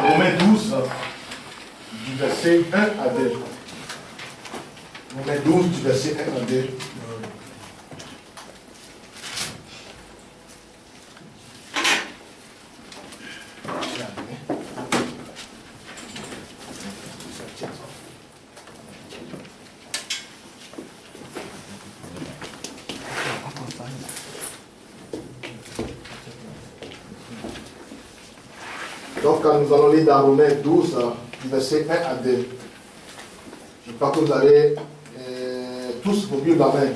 Romains 12, du verset 1 à 2. Romains 12, du verset 1 à 2. Donc, nous allons lire dans Romains 12, du verset 1 à 2. Je crois que vous avez tous vos Bibles en main.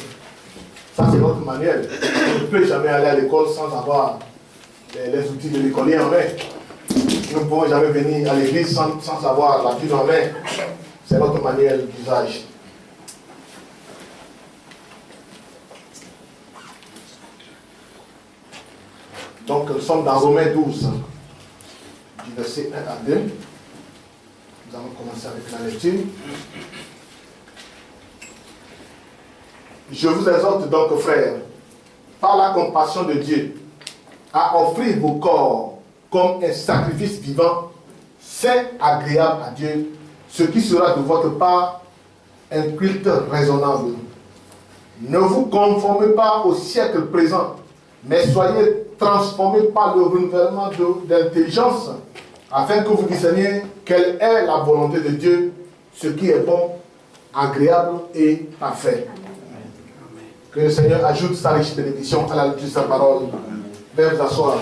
Ça, c'est notre manuel. On ne peut jamais aller à l'école sans avoir les outils de l'écolier en main. Nous ne pouvons jamais venir à l'église sans avoir la Bible en main. C'est notre manuel d'usage. Donc, nous sommes dans Romains 12. Du verset 1 à 2. Nous allons commencer avec la lecture. Je vous exhorte donc, frères, par la compassion de Dieu, à offrir vos corps comme un sacrifice vivant, saint, agréable à Dieu, ce qui sera de votre part un culte raisonnable. Ne vous conformez pas au siècle présent, mais soyez transformés par le renouvellement d'intelligence, afin que vous discerniez quelle est la volonté de Dieu, ce qui est bon, agréable et parfait. Amen. Que le Seigneur ajoute sa riche bénédiction à la lecture de sa parole. Veuillez vous asseoir.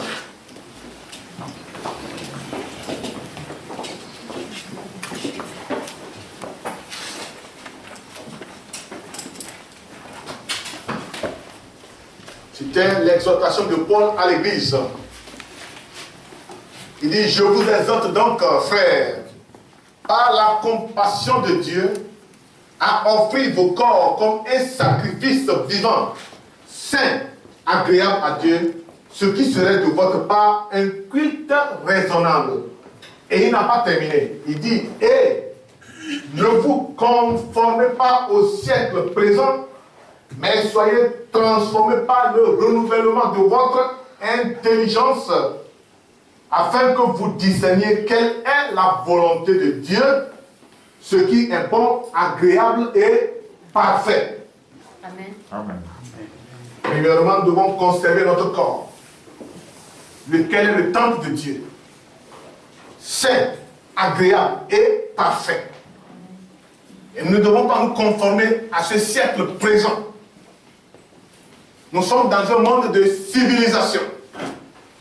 C'était l'exhortation de Paul à l'Église. Il dit, je vous exhorte donc, frères, par la compassion de Dieu, à offrir vos corps comme un sacrifice vivant, saint, agréable à Dieu, ce qui serait de votre part un culte raisonnable. Et il n'a pas terminé. Il dit, et ne vous conformez pas au siècle présent, mais soyez transformés par le renouvellement de votre intelligence, afin que vous discerniez quelle est la volonté de Dieu, ce qui est bon, agréable et parfait. Amen. Amen. Premièrement, nous devons conserver notre corps, lequel est le temple de Dieu, saint, agréable et parfait. Et nous ne devons pas nous conformer à ce siècle présent. Nous sommes dans un monde de civilisation.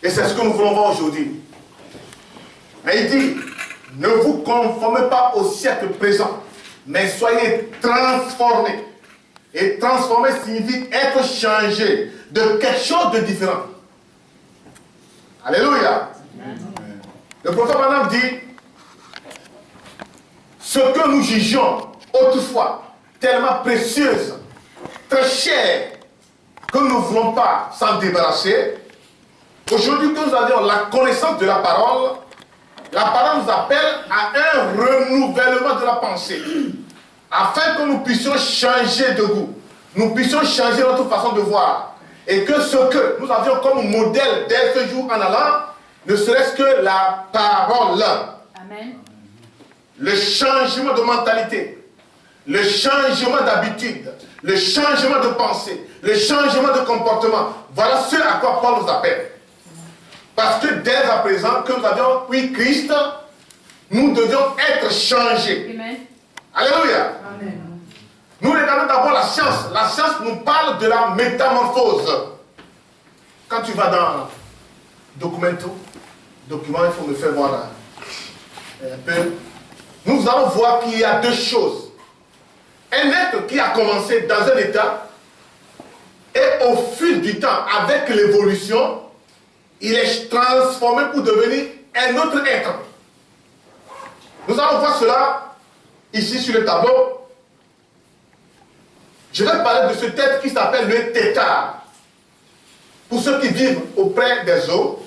Et c'est ce que nous voulons voir aujourd'hui. Mais il dit, ne vous conformez pas au siècle présent, mais soyez transformés. Et transformer signifie être changé de quelque chose de différent. Alléluia. Amen. Le prophète maintenant dit, ce que nous jugions autrefois tellement précieuse, très chère, que nous ne voulons pas s'en débarrasser, aujourd'hui que nous avons la connaissance de la parole nous appelle à un renouvellement de la pensée, afin que nous puissions changer de goût, nous puissions changer notre façon de voir, et que ce que nous avions comme modèle dès ce jour en allant, ne serait-ce que la parole. Amen. Le changement de mentalité, le changement d'habitude, le changement de pensée, le changement de comportement. Voilà ce à quoi Paul nous appelle. Parce que dès à présent que nous avions pris Christ, nous devions être changés. Amen. Alléluia. Amen. Nous regardons d'abord la science. La science nous parle de la métamorphose. Quand tu vas dans document, il faut me faire voir un peu. Nous allons voir qu'il y a deux choses. Un être qui a commencé dans un état, et au fil du temps, avec l'évolution, il est transformé pour devenir un autre être. Nous allons voir cela ici sur le tableau. Je vais parler de cet être qui s'appelle le tétard. Pour ceux qui vivent auprès des eaux,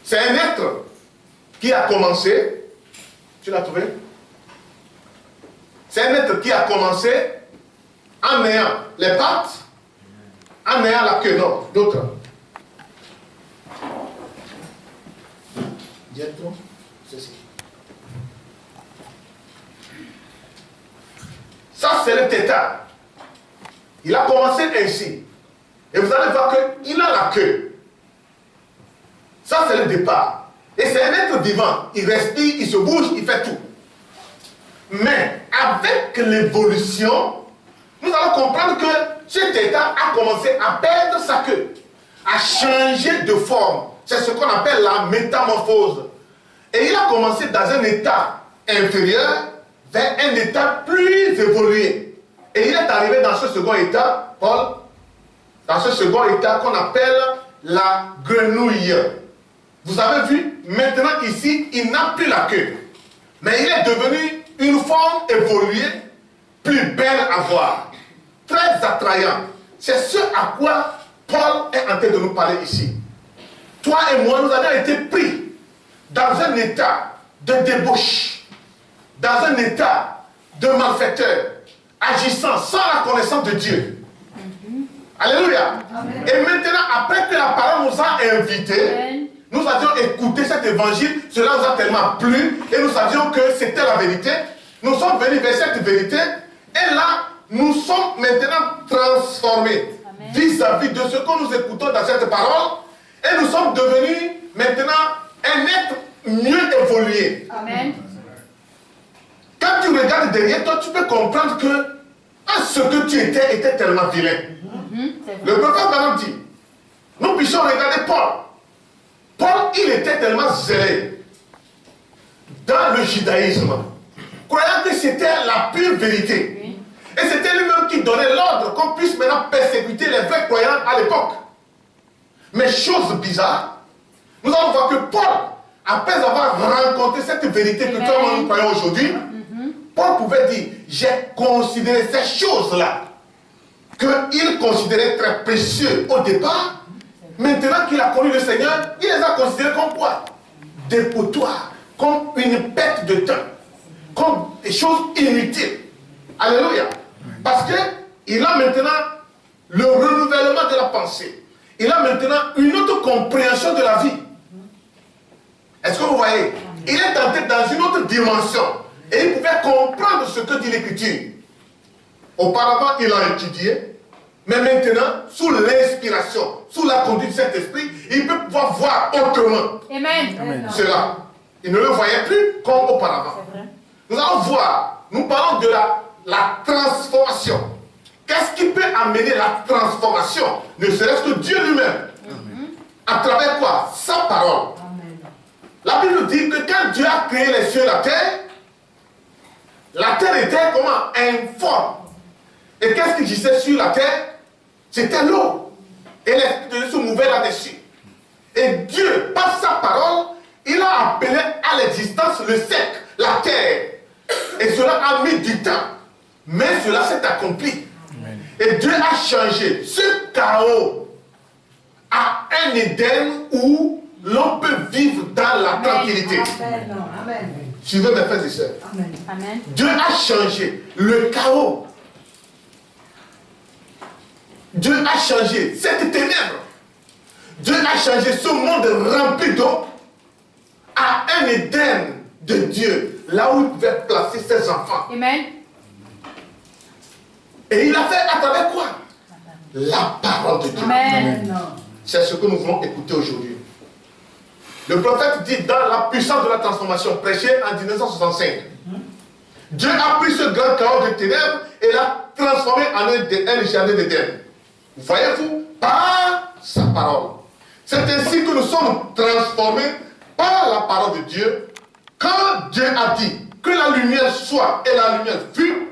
c'est un être qui a commencé. Tu l'as trouvé? C'est un être qui a commencé en ayant les pattes, en ayant la queue, non, d'autres. Ceci. Ça, c'est le tétard. Il a commencé ainsi. Et vous allez voir qu'il a la queue. Ça, c'est le départ. Et c'est un être vivant. Il respire, il se bouge, il fait tout. Mais avec l'évolution, nous allons comprendre que cet état a commencé à perdre sa queue, à changer de forme. C'est ce qu'on appelle la métamorphose. Et il a commencé dans un état inférieur vers un état plus évolué. Et il est arrivé dans ce second état, Paul, dans ce second état qu'on appelle la grenouille. Vous avez vu, maintenant ici, il n'a plus la queue. Mais il est devenu une forme évoluée, plus belle à voir, très attrayante. C'est ce à quoi Paul est en train de nous parler ici. Toi et moi, nous avons été pris dans un état de débauche, dans un état de malfaiteur, agissant sans la connaissance de Dieu. Alléluia. Amen. Et maintenant, après que la parole nous a invités, nous avions écouté cet évangile, cela nous a tellement plu, et nous savions que c'était la vérité. Nous sommes venus vers cette vérité, et là, nous sommes maintenant transformés vis-à-vis de ce que nous écoutons dans cette parole, et nous sommes devenus maintenant un être mieux évolué. Amen. Quand tu regardes derrière toi, tu peux comprendre que ce que tu étais était tellement vilain. Le prophète Balaam dit, nous puissions regarder Paul. Paul, il était tellement zélé dans le judaïsme, croyant que c'était la pure vérité. Oui. Et c'était lui-même qui donnait l'ordre qu'on puisse maintenant persécuter les vrais croyants à l'époque. Mais chose bizarre, nous allons voir que Paul, après avoir rencontré cette vérité que toi nous croyons aujourd'hui, Paul pouvait dire, j'ai considéré ces choses-là qu'il considérait très précieux au départ. Maintenant qu'il a connu le Seigneur, il les a considérés comme quoi? Des potoirs, comme une perte de temps, comme des choses inutiles. Alléluia. Parce qu'il a maintenant le renouvellement de la pensée. Il a maintenant une autre compréhension de la vie. Est-ce que vous voyez? Il est entré dans une autre dimension. Et il pouvait comprendre ce que dit l'Écriture. Auparavant, il a étudié. Mais maintenant, sous l'inspiration, sous la conduite de cet esprit, il peut pouvoir voir autrement. Amen. Amen. Cela. Il ne le voyait plus comme auparavant. Nous allons voir, nous parlons de la transformation. Qu'est-ce qui peut amener la transformation? Ne serait-ce que Dieu lui-même. À travers quoi? Sa parole. Amen. La Bible dit que quand Dieu a créé les cieux et la terre était comment? Informe. Et qu'est-ce qui gisait sur la terre? C'était l'eau. Et l'esprit de Dieu se mouvait là-dessus. Et Dieu, par sa parole, il a appelé à l'existence le sec, la terre. Et cela a mis du temps. Mais cela s'est accompli. Amen. Et Dieu a changé ce chaos à un Éden où l'on peut vivre dans la tranquillité. Amen. Amen. Suivez mes frères et sœurs. Amen. Amen. Dieu a changé le chaos. Dieu a changé cette ténèbre. Dieu a changé ce monde rempli d'eau à un Éden de Dieu, là où il pouvait placer ses enfants. Amen. Et il a fait à travers quoi? La parole de Dieu. Amen. C'est ce que nous voulons écouter aujourd'hui. Le prophète dit dans la puissance de la transformation, prêché en 1965. Dieu a pris ce grand chaos de ténèbres et l'a transformé en un jardin d'Éden. Voyez-vous, par sa parole. C'est ainsi que nous sommes transformés par la parole de Dieu. Quand Dieu a dit que la lumière soit et la lumière fut,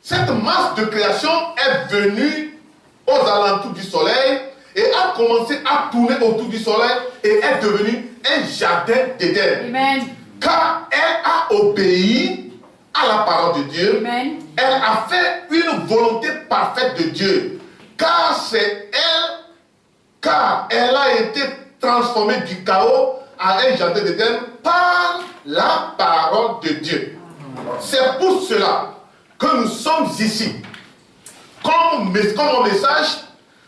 cette masse de création est venue aux alentours du soleil et a commencé à tourner autour du soleil et est devenue un jardin d'Éden. Amen. Car elle a obéi à la parole de Dieu. Amen. Elle a fait une volonté parfaite de Dieu. Car c'est elle, car elle a été transformée du chaos à un jardin d'Éden par la parole de Dieu. C'est pour cela que nous sommes ici. Comme mon message,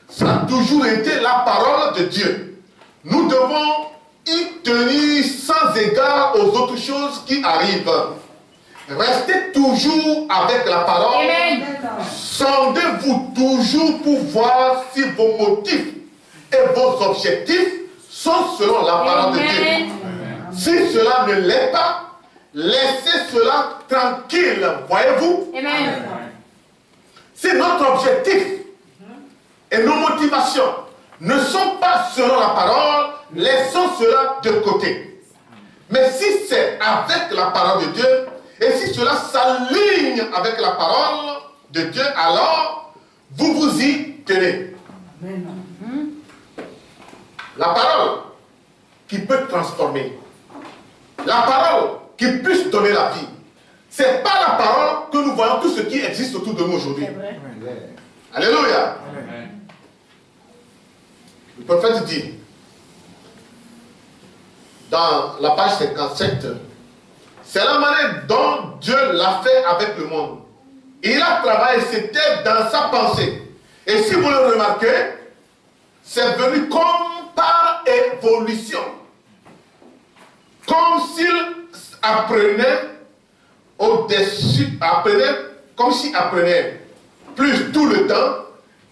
ça a toujours été la parole de Dieu. Nous devons y tenir sans égard aux autres choses qui arrivent. Restez toujours avec la parole. Amen. Sondez-vous toujours pour voir si vos motifs et vos objectifs sont selon la parole de Dieu. Si cela ne l'est pas, laissez cela tranquille. Voyez-vous? Amen. Si notre objectif et nos motivations ne sont pas selon la parole, laissons cela de côté. Mais si c'est avec la parole de Dieu, et si cela s'aligne avec la parole de Dieu, alors vous vous y tenez. La parole qui peut transformer, la parole qui puisse donner la vie, ce n'est pas la parole que nous voyons tout ce qui existe autour de nous aujourd'hui. Alléluia. Amen. Le prophète dit, dans la page 57, c'est la manière dont Dieu l'a fait avec le monde. Il a travaillé, c'était dans sa pensée. Et si vous le remarquez, c'est venu comme par évolution. Comme s'il apprenait au-dessus, comme s'il apprenait plus tout le temps,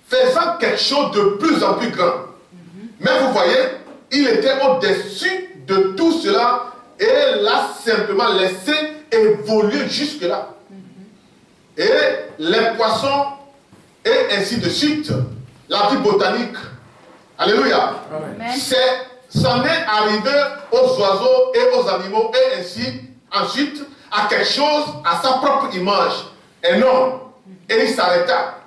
faisant quelque chose de plus en plus grand. Mais vous voyez, il était au-dessus de tout cela et l'a simplement laissé évoluer jusque-là. Et les poissons et ainsi de suite, la vie botanique. Alléluia. C'en est arrivé aux oiseaux et aux animaux et ainsi ensuite à quelque chose à sa propre image. Un homme. Et il s'arrêta.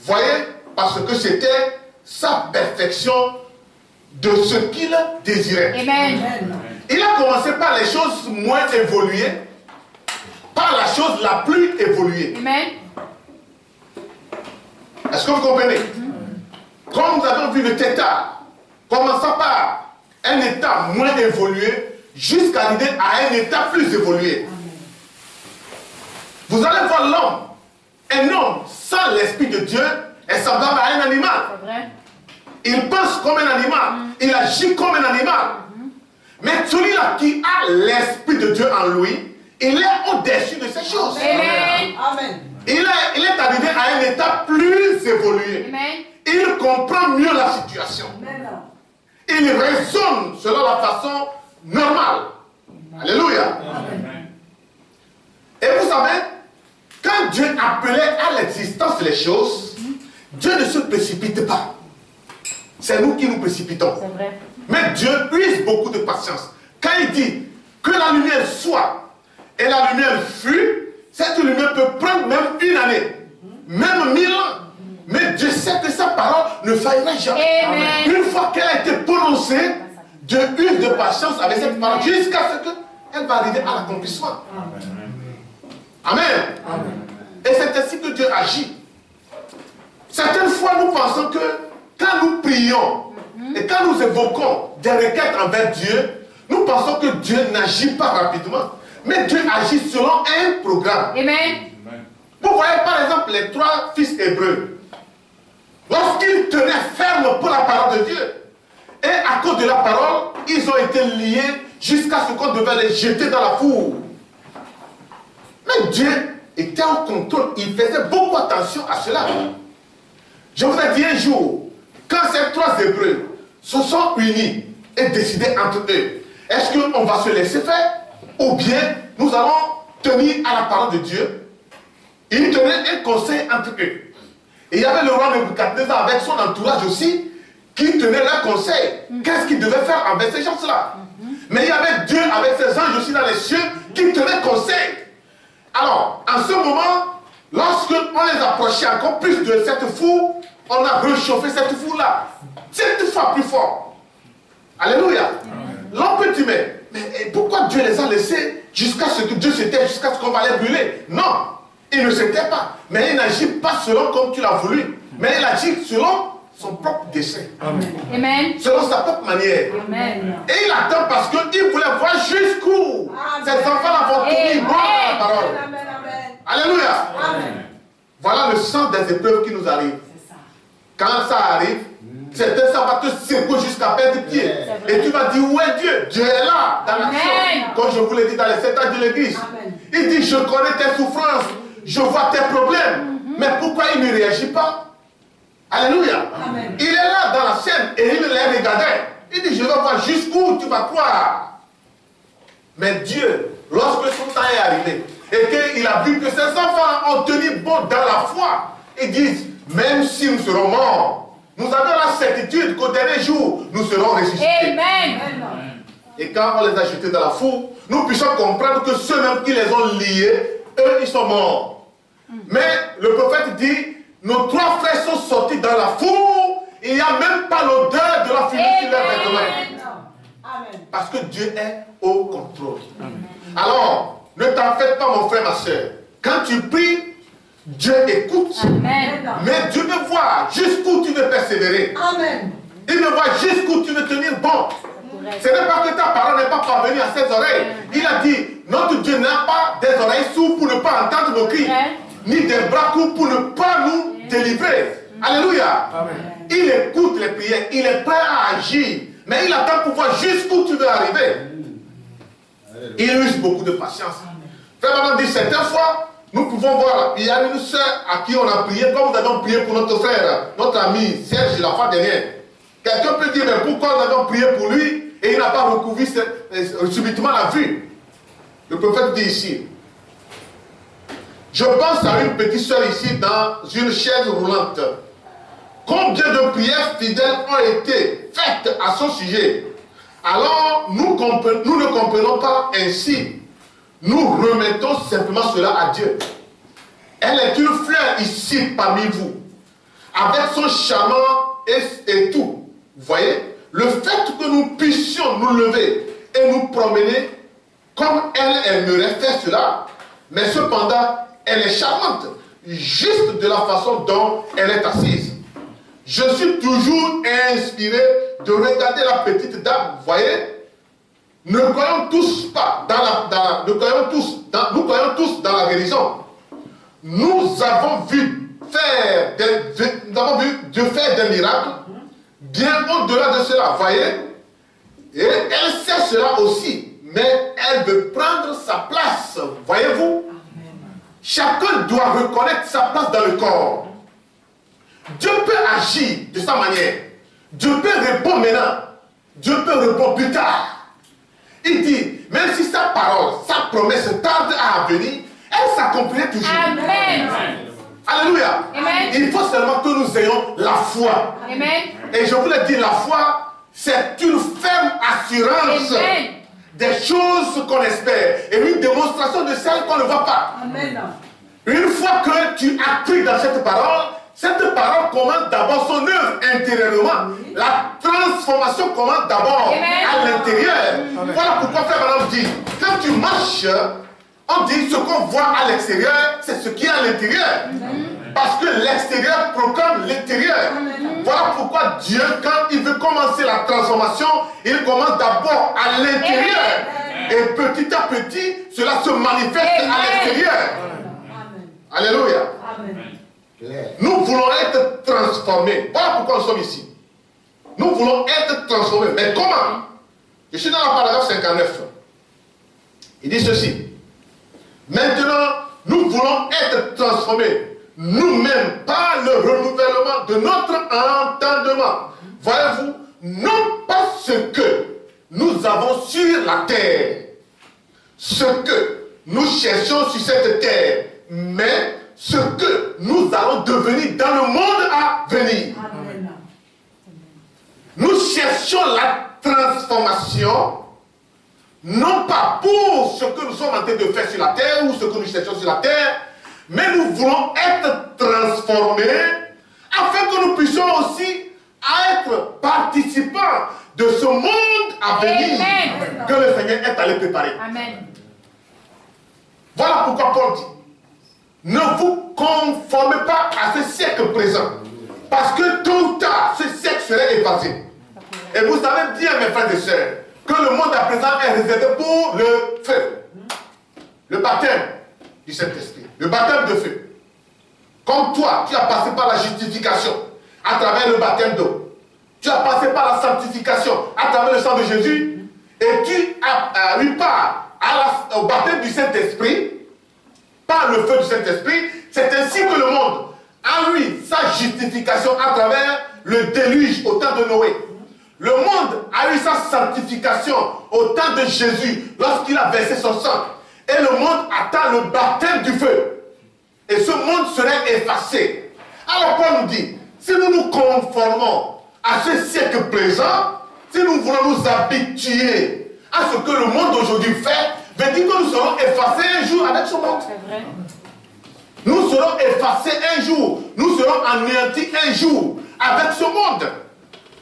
Voyez, parce que c'était sa perfection de ce qu'il désirait. Amen. Il a commencé par les choses moins évoluées, par la chose la plus évoluée. Amen. Est-ce que vous comprenez? Comme nous avons vu le tétard, commençant par un état moins évolué, jusqu'à arriver à un état plus évolué. Vous allez voir l'homme. Un homme sans l'esprit de Dieu est semblable à un animal. C'est vrai. Il pense comme un animal. Il agit comme un animal. Mais celui-là qui a l'esprit de Dieu en lui, il est au-dessus de ces choses. Amen. Amen. Il est arrivé à un état plus évolué. Amen. Il comprend mieux la situation. Il raisonne selon la façon normale. Alléluia. Et vous savez, quand Dieu appelait à l'existence les choses, Dieu ne se précipite pas. C'est nous qui nous précipitons. C'est vrai. Mais Dieu use beaucoup de patience. Quand il dit que la lumière soit et la lumière fut, cette lumière peut prendre même une année, même 1000 ans. Mais Dieu sait que sa parole ne faillira jamais. Amen. Une fois qu'elle a été prononcée, Dieu use de patience avec cette parole jusqu'à ce qu'elle va arriver à l'accomplissement. Amen. Et c'est ainsi que Dieu agit. Certaines fois, nous pensons que quand nous prions et quand nous évoquons des requêtes envers Dieu, nous pensons que Dieu n'agit pas rapidement. Mais Dieu agit selon un programme. Amen. Vous voyez par exemple les 3 fils hébreux. Lorsqu'ils tenaient ferme pour la parole de Dieu, et à cause de la parole, ils ont été liés jusqu'à ce qu'on devait les jeter dans la four. Mais Dieu était en contrôle. Il faisait beaucoup attention à cela. Je vous ai dit un jour, quand ces 3 hébreux se sont unis et décidé entre eux, est-ce qu'on va se laisser faire ou bien nous allons tenir à la parole de Dieu? Ils tenaient un conseil entre eux. Et il y avait le roi Nebuchadnezzar avec son entourage aussi qui tenait leur conseil. Qu'est-ce qu'il devait faire avec ces gens-là? Mais il y avait Dieu avec ses anges aussi dans les cieux qui tenaient conseil. Alors, en ce moment, lorsque on les approchait encore plus de cette four, on a réchauffé cette four-là 7 fois plus fort. Alléluia. L'on peut dire, mais pourquoi Dieu les a laissés jusqu'à ce que Dieu s'était, jusqu'à ce qu'on va les brûler? Non, il ne s'était pas. Mais il n'agit pas selon comme tu l'as voulu. Mais il agit selon son propre dessein. Amen. Selon sa propre manière. Amen. Et il attend parce qu'il voulait voir jusqu'où ces enfants vont tenir bon à la parole. Alléluia. Amen. Voilà le sens des épreuves qui nous arrivent. Quand ça arrive, Certains, ça va te secouer jusqu'à perdre pied. Et tu vas dire, où est Dieu? Dieu est là, dans l'action. Comme je vous l'ai dit dans les 7 ans de l'église. Il dit, je connais tes souffrances, je vois tes problèmes. Mais pourquoi il ne réagit pas? Alléluia. Il est là dans la scène et il les regardait. Il dit, je vais voir jusqu'où tu vas croire. Mais Dieu, lorsque son temps est arrivé, et qu'il a vu que ses enfants ont tenu bon dans la foi, ils disent, même si nous serons morts, nous avons la certitude qu'au dernier jour, nous serons ressuscités. Amen. Et quand on les a jetés dans la four, nous puissions comprendre que ceux-mêmes qui les ont liés, eux, ils sont morts. Mais le prophète dit, nos 3 frères sont sortis dans la four, il n'y a même pas l'odeur de la fumée sur leurs vêtements. Parce que Dieu est au contrôle. Alors, ne t'en faites pas, mon frère, ma soeur. Quand tu pries, Dieu écoute. Amen. Mais Dieu veut voir jusqu'où tu veux persévérer. Amen. Il veut voir jusqu'où tu veux tenir bon. Ce n'est pas que ta parole n'est pas parvenue à ses oreilles. Il a dit, notre Dieu n'a pas des oreilles sourdes pour ne pas entendre nos cris, ni des bras courts pour ne pas nous délivrer. Alléluia. Amen. Il écoute les prières, il est prêt à agir, mais il attend pour voir jusqu'où tu veux arriver. Il use beaucoup de patience. Frère Madame dit, certaines fois, nous pouvons voir, il y a une soeur à qui on a prié, comme nous avons prié pour notre frère, notre ami Serge la fois dernière. Quelqu'un peut dire, mais pourquoi nous avons prié pour lui et il n'a pas recouvert subitement la vue? Le prophète dit ici, je pense à une petite soeur ici dans une chaise roulante. Combien de prières fidèles ont été faites à son sujet? Alors, nous ne comprenons pas ainsi. Nous remettons simplement cela à Dieu. Elle est une fleur ici parmi vous, avec son charme et tout. Vous voyez, le fait que nous puissions nous lever et nous promener, comme elle aimerait faire cela, mais cependant, elle est charmante, juste de la façon dont elle est assise. Je suis toujours inspiré de regarder la petite dame, vous voyez. Ne croyons tous pas nous croyons tous dans la guérison. Nous avons vu Dieu faire des miracles, bien au-delà de cela, vous voyez. Et elle sait cela aussi, mais elle veut prendre sa place, voyez-vous. Chacun doit reconnaître sa place dans le corps. Dieu peut agir de sa manière. Dieu peut répondre maintenant. Dieu peut répondre plus tard. Il dit, même si sa parole, sa promesse tarde à venir, elle s'accomplirait toujours. Amen. Alléluia. Amen. Il faut seulement que nous ayons la foi. Amen. Et je vous l'ai dit, la foi, c'est une ferme assurance. Amen. Des choses qu'on espère et une démonstration de celles qu'on ne voit pas. Amen. Une fois que tu as cru dans cette parole commence d'abord son œuvre intérieurement. Oui. La transformation commence d'abord à l'intérieur. Voilà pourquoi Frère Madame dit, quand tu marches, on dit ce qu'on voit à l'extérieur, c'est ce qui est à l'intérieur. Parce que l'extérieur proclame l'intérieur. Voilà pourquoi Dieu, quand il veut commencer la transformation, il commence d'abord à l'intérieur. Et petit à petit, cela se manifeste à l'extérieur. Alléluia. Amen. Nous voulons être transformés. Voilà pourquoi nous sommes ici. Nous voulons être transformés. Mais comment? Je suis dans la paragraphe 59. Il dit ceci. Maintenant, nous voulons être transformés nous-mêmes par le renouvellement de notre entendement. Voyez-vous, non pas ce que nous avons sur la terre, ce que nous cherchons sur cette terre, mais ce que nous allons devenir dans le monde à venir. Amen. Nous cherchons la transformation, non pas pour ce que nous sommes en train de faire sur la terre ou ce que nous cherchons sur la terre, mais nous voulons être transformés afin que nous puissions aussi être participants de ce monde à venir. Amen. Que le Seigneur est allé préparer. Amen. Voilà pourquoi Paul dit, ne vous conformez pas à ce siècle présent, parce que tôt ou tard, ce siècle serait effacé. Et vous savez bien, mes frères et sœurs, que le monde à présent est réservé pour le feu, le baptême du Saint-Esprit, le baptême de feu. Comme toi, tu as passé par la justification à travers le baptême d'eau. tu as passé par la sanctification à travers le sang de Jésus, et tu as eu part au baptême du Saint-Esprit, par le feu du Saint-Esprit, c'est ainsi que le monde a eu sa justification à travers le déluge au temps de Noé. Le monde a eu sa sanctification au temps de Jésus, lorsqu'il a versé son sang. Et le monde attend le baptême du feu. Et ce monde serait effacé. Alors Paul nous dit, si nous nous conformons à ce siècle présent, si nous voulons nous habituer à ce que le monde d'aujourd'hui fait, veut dire que nous serons effacés un jour avec ce monde. C'est vrai. Nous serons effacés un jour. Nous serons anéantis un jour avec ce monde.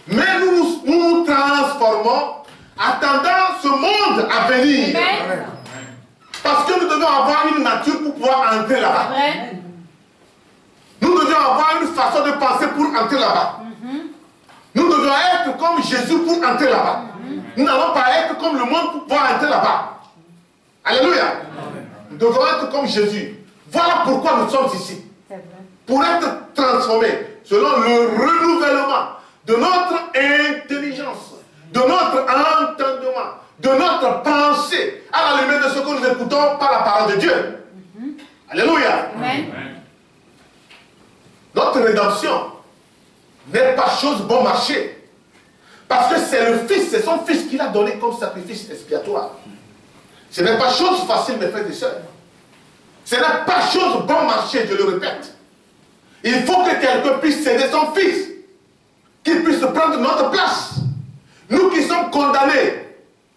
Mais nous nous transformons attendant ce monde à venir. Amen. Parce que nous devons avoir une nature pour pouvoir entrer là-bas. Nous devions avoir une façon de penser pour entrer là-bas. Nous devons être comme Jésus pour entrer là-bas. Nous n'allons pas être comme le monde pour pouvoir entrer là-bas. Alléluia. Nous devons être comme Jésus. Voilà pourquoi nous sommes ici. Pour être transformés selon le renouvellement de notre intelligence, de notre entendement, de notre pensée, à la lumière de ce que nous écoutons par la parole de Dieu. Alléluia. Amen. Notre rédemption n'est pas chose bon marché. Parce que c'est le Fils, c'est son Fils qui l'a donné comme sacrifice expiatoire. Ce n'est pas chose facile, mes frères et sœurs. Ce n'est pas chose bon marché, je le répète. Il faut que quelqu'un puisse céder son Fils, qu'il puisse prendre notre place. Nous qui sommes condamnés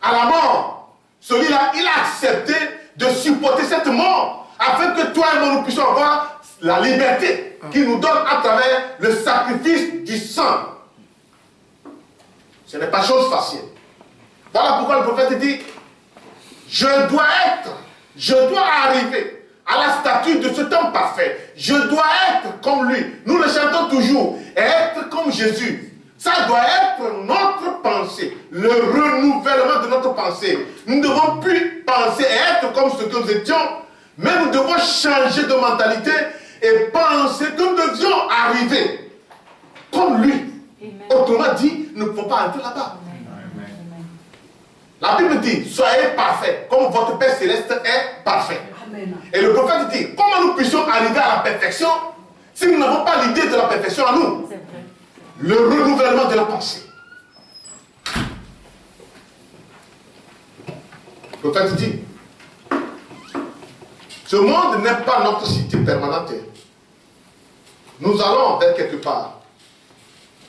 à la mort, celui-là, il a accepté de supporter cette mort, afin que toi et moi, nous puissions avoir la liberté qu'il nous donne à travers le sacrifice du sang. Ce n'est pas chose facile. Voilà pourquoi le prophète dit, je dois arriver à la statue de cet homme parfait. Je dois être comme lui. Nous le chantons toujours. Être comme Jésus. Ça doit être notre pensée. Le renouvellement de notre pensée. Nous ne devons plus penser et être comme ce que nous étions. Mais nous devons changer de mentalité et penser que nous devions arriver comme lui. Amen. Autrement dit, nous ne pouvons pas entrer là-bas. La Bible dit, soyez parfaits, comme votre Père Céleste est parfait. Amen. Et le prophète dit, comment nous puissions arriver à la perfection si nous n'avons pas l'idée de la perfection en nous? Le renouvellement de la pensée. Le prophète dit, ce monde n'est pas notre cité permanente. Nous allons vers quelque part.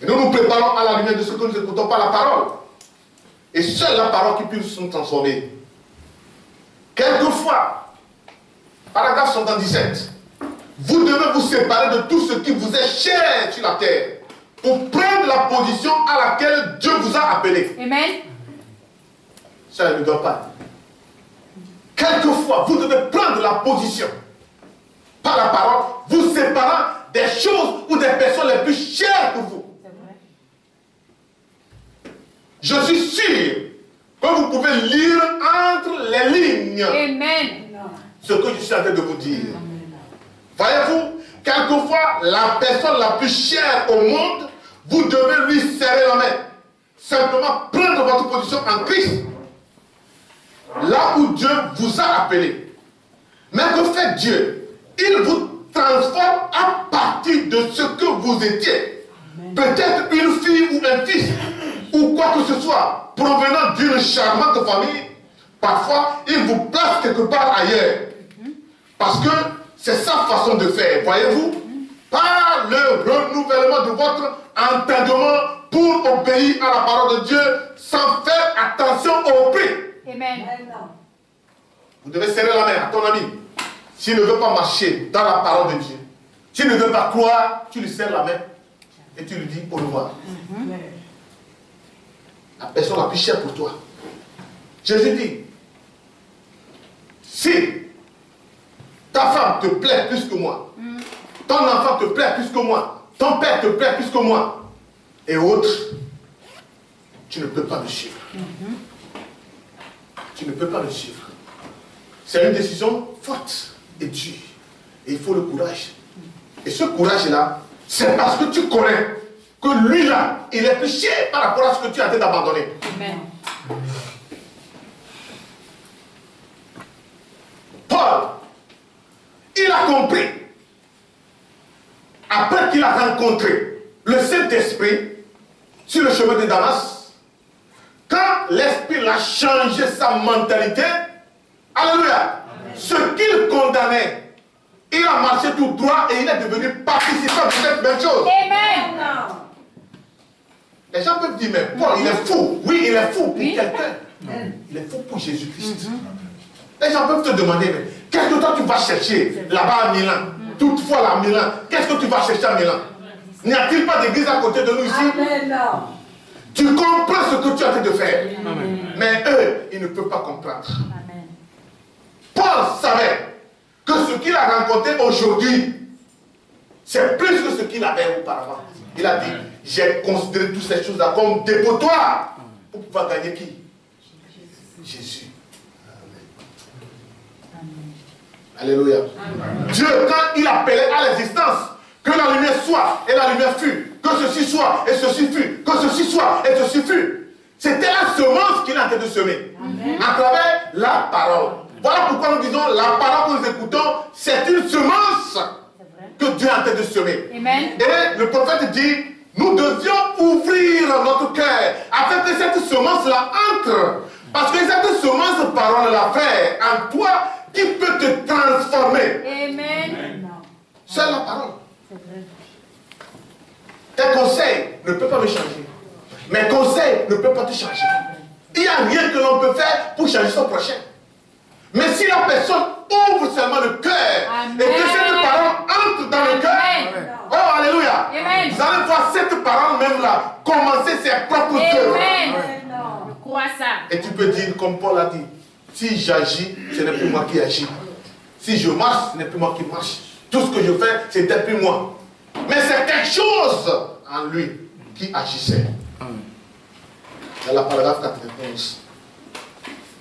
Et nous nous préparons à la lumière de ce que nous écoutons par la parole. Et seule la parole qui puisse nous transformer. Quelquefois, paragraphe 77, vous devez vous séparer de tout ce qui vous est cher sur la terre pour prendre la position à laquelle Dieu vous a appelé. Amen. Ça ne doit pas. Quelquefois, vous devez prendre la position par la parole, vous séparant des choses ou des personnes les plus chères pour vous. Je suis sûr que vous pouvez lire entre les lignes. Amen. Ce que je suis en train de vous dire. Voyez-vous, quelquefois, la personne la plus chère au monde, vous devez lui serrer la main. Simplement prendre votre position en Christ. Là où Dieu vous a appelé. Mais que fait Dieu? Il vous transforme à partir de ce que vous étiez. Peut-être une fille ou un fils, ou quoi que ce soit, provenant d'une charmante famille, parfois, il vous place quelque part ailleurs. Parce que c'est sa façon de faire, voyez-vous, par le renouvellement de votre entendement pour obéir à la parole de Dieu, sans faire attention au prix. Amen. Vous devez serrer la main à ton ami. S'il ne veut pas marcher dans la parole de Dieu, s'il ne veut pas croire, tu lui serres la main et tu lui dis au revoir. La personne la plus chère pour toi. Jésus dit, si ta femme te plaît plus que moi, ton enfant te plaît plus que moi, ton père te plaît plus que moi, et autres, tu ne peux pas me suivre. Tu ne peux pas me suivre. C'est une décision forte et dure. Et il faut le courage. Et ce courage-là, c'est parce que tu connais que lui là, il est péché par rapport à ce que tu as en train d'abandonner. Amen. Paul, il a compris, après qu'il a rencontré le Saint-Esprit sur le chemin de Damas, quand l'Esprit l'a changé sa mentalité, alléluia, ce qu'il condamnait, il a marché tout droit et il est devenu participant de cette même chose. Amen. Les gens peuvent dire, mais Paul, il est fou. Oui, il est fou pour quelqu'un. Il est fou pour Jésus-Christ. Les gens peuvent te demander, mais qu'est-ce que toi tu vas chercher là-bas à Milan? Toutefois, là, à Milan, qu'est-ce que tu vas chercher à Milan? N'y a-t-il pas d'église à côté de nous ici? Amen. Tu comprends ce que tu as en train de faire. Mais eux, ils ne peuvent pas comprendre. Amen. Paul savait que ce qu'il a rencontré aujourd'hui, c'est plus que ce qu'il avait auparavant. Il a dit, j'ai considéré toutes ces choses-là comme dépotoires pour pouvoir gagner qui? Jésus. Alléluia. Dieu, quand il appelait à l'existence, que la lumière soit et la lumière fut, que ceci soit et ceci fut, que ceci soit et ceci fut, c'était la semence qu'il a en train de semer. À travers la parole. Voilà pourquoi nous disons la parole que nous écoutons, c'est une semence que Dieu est en train de semer. Amen. Et le prophète dit, nous devions ouvrir notre cœur afin que cette semence-là entre. Parce que cette semence parole-là, frère, en toi, qui peut te transformer. Amen. C'est la parole. Tes conseils ne peuvent pas me changer. Mes conseils ne peuvent pas te changer. Il n'y a rien que l'on peut faire pour changer son prochain. Mais si la personne ouvre seulement le cœur et que cette parole entre dans le cœur, oh alléluia, Amen. vous allez voir cette parole même là commencer ses propres œuvres. Amen. Je crois ça. Et tu peux dire comme Paul a dit, si j'agis, ce n'est plus moi qui agis. Si je marche, ce n'est plus moi qui marche. Tout ce que je fais, ce n'était plus moi. Mais c'est quelque chose en lui qui agissait. Dans la paragraphe 91.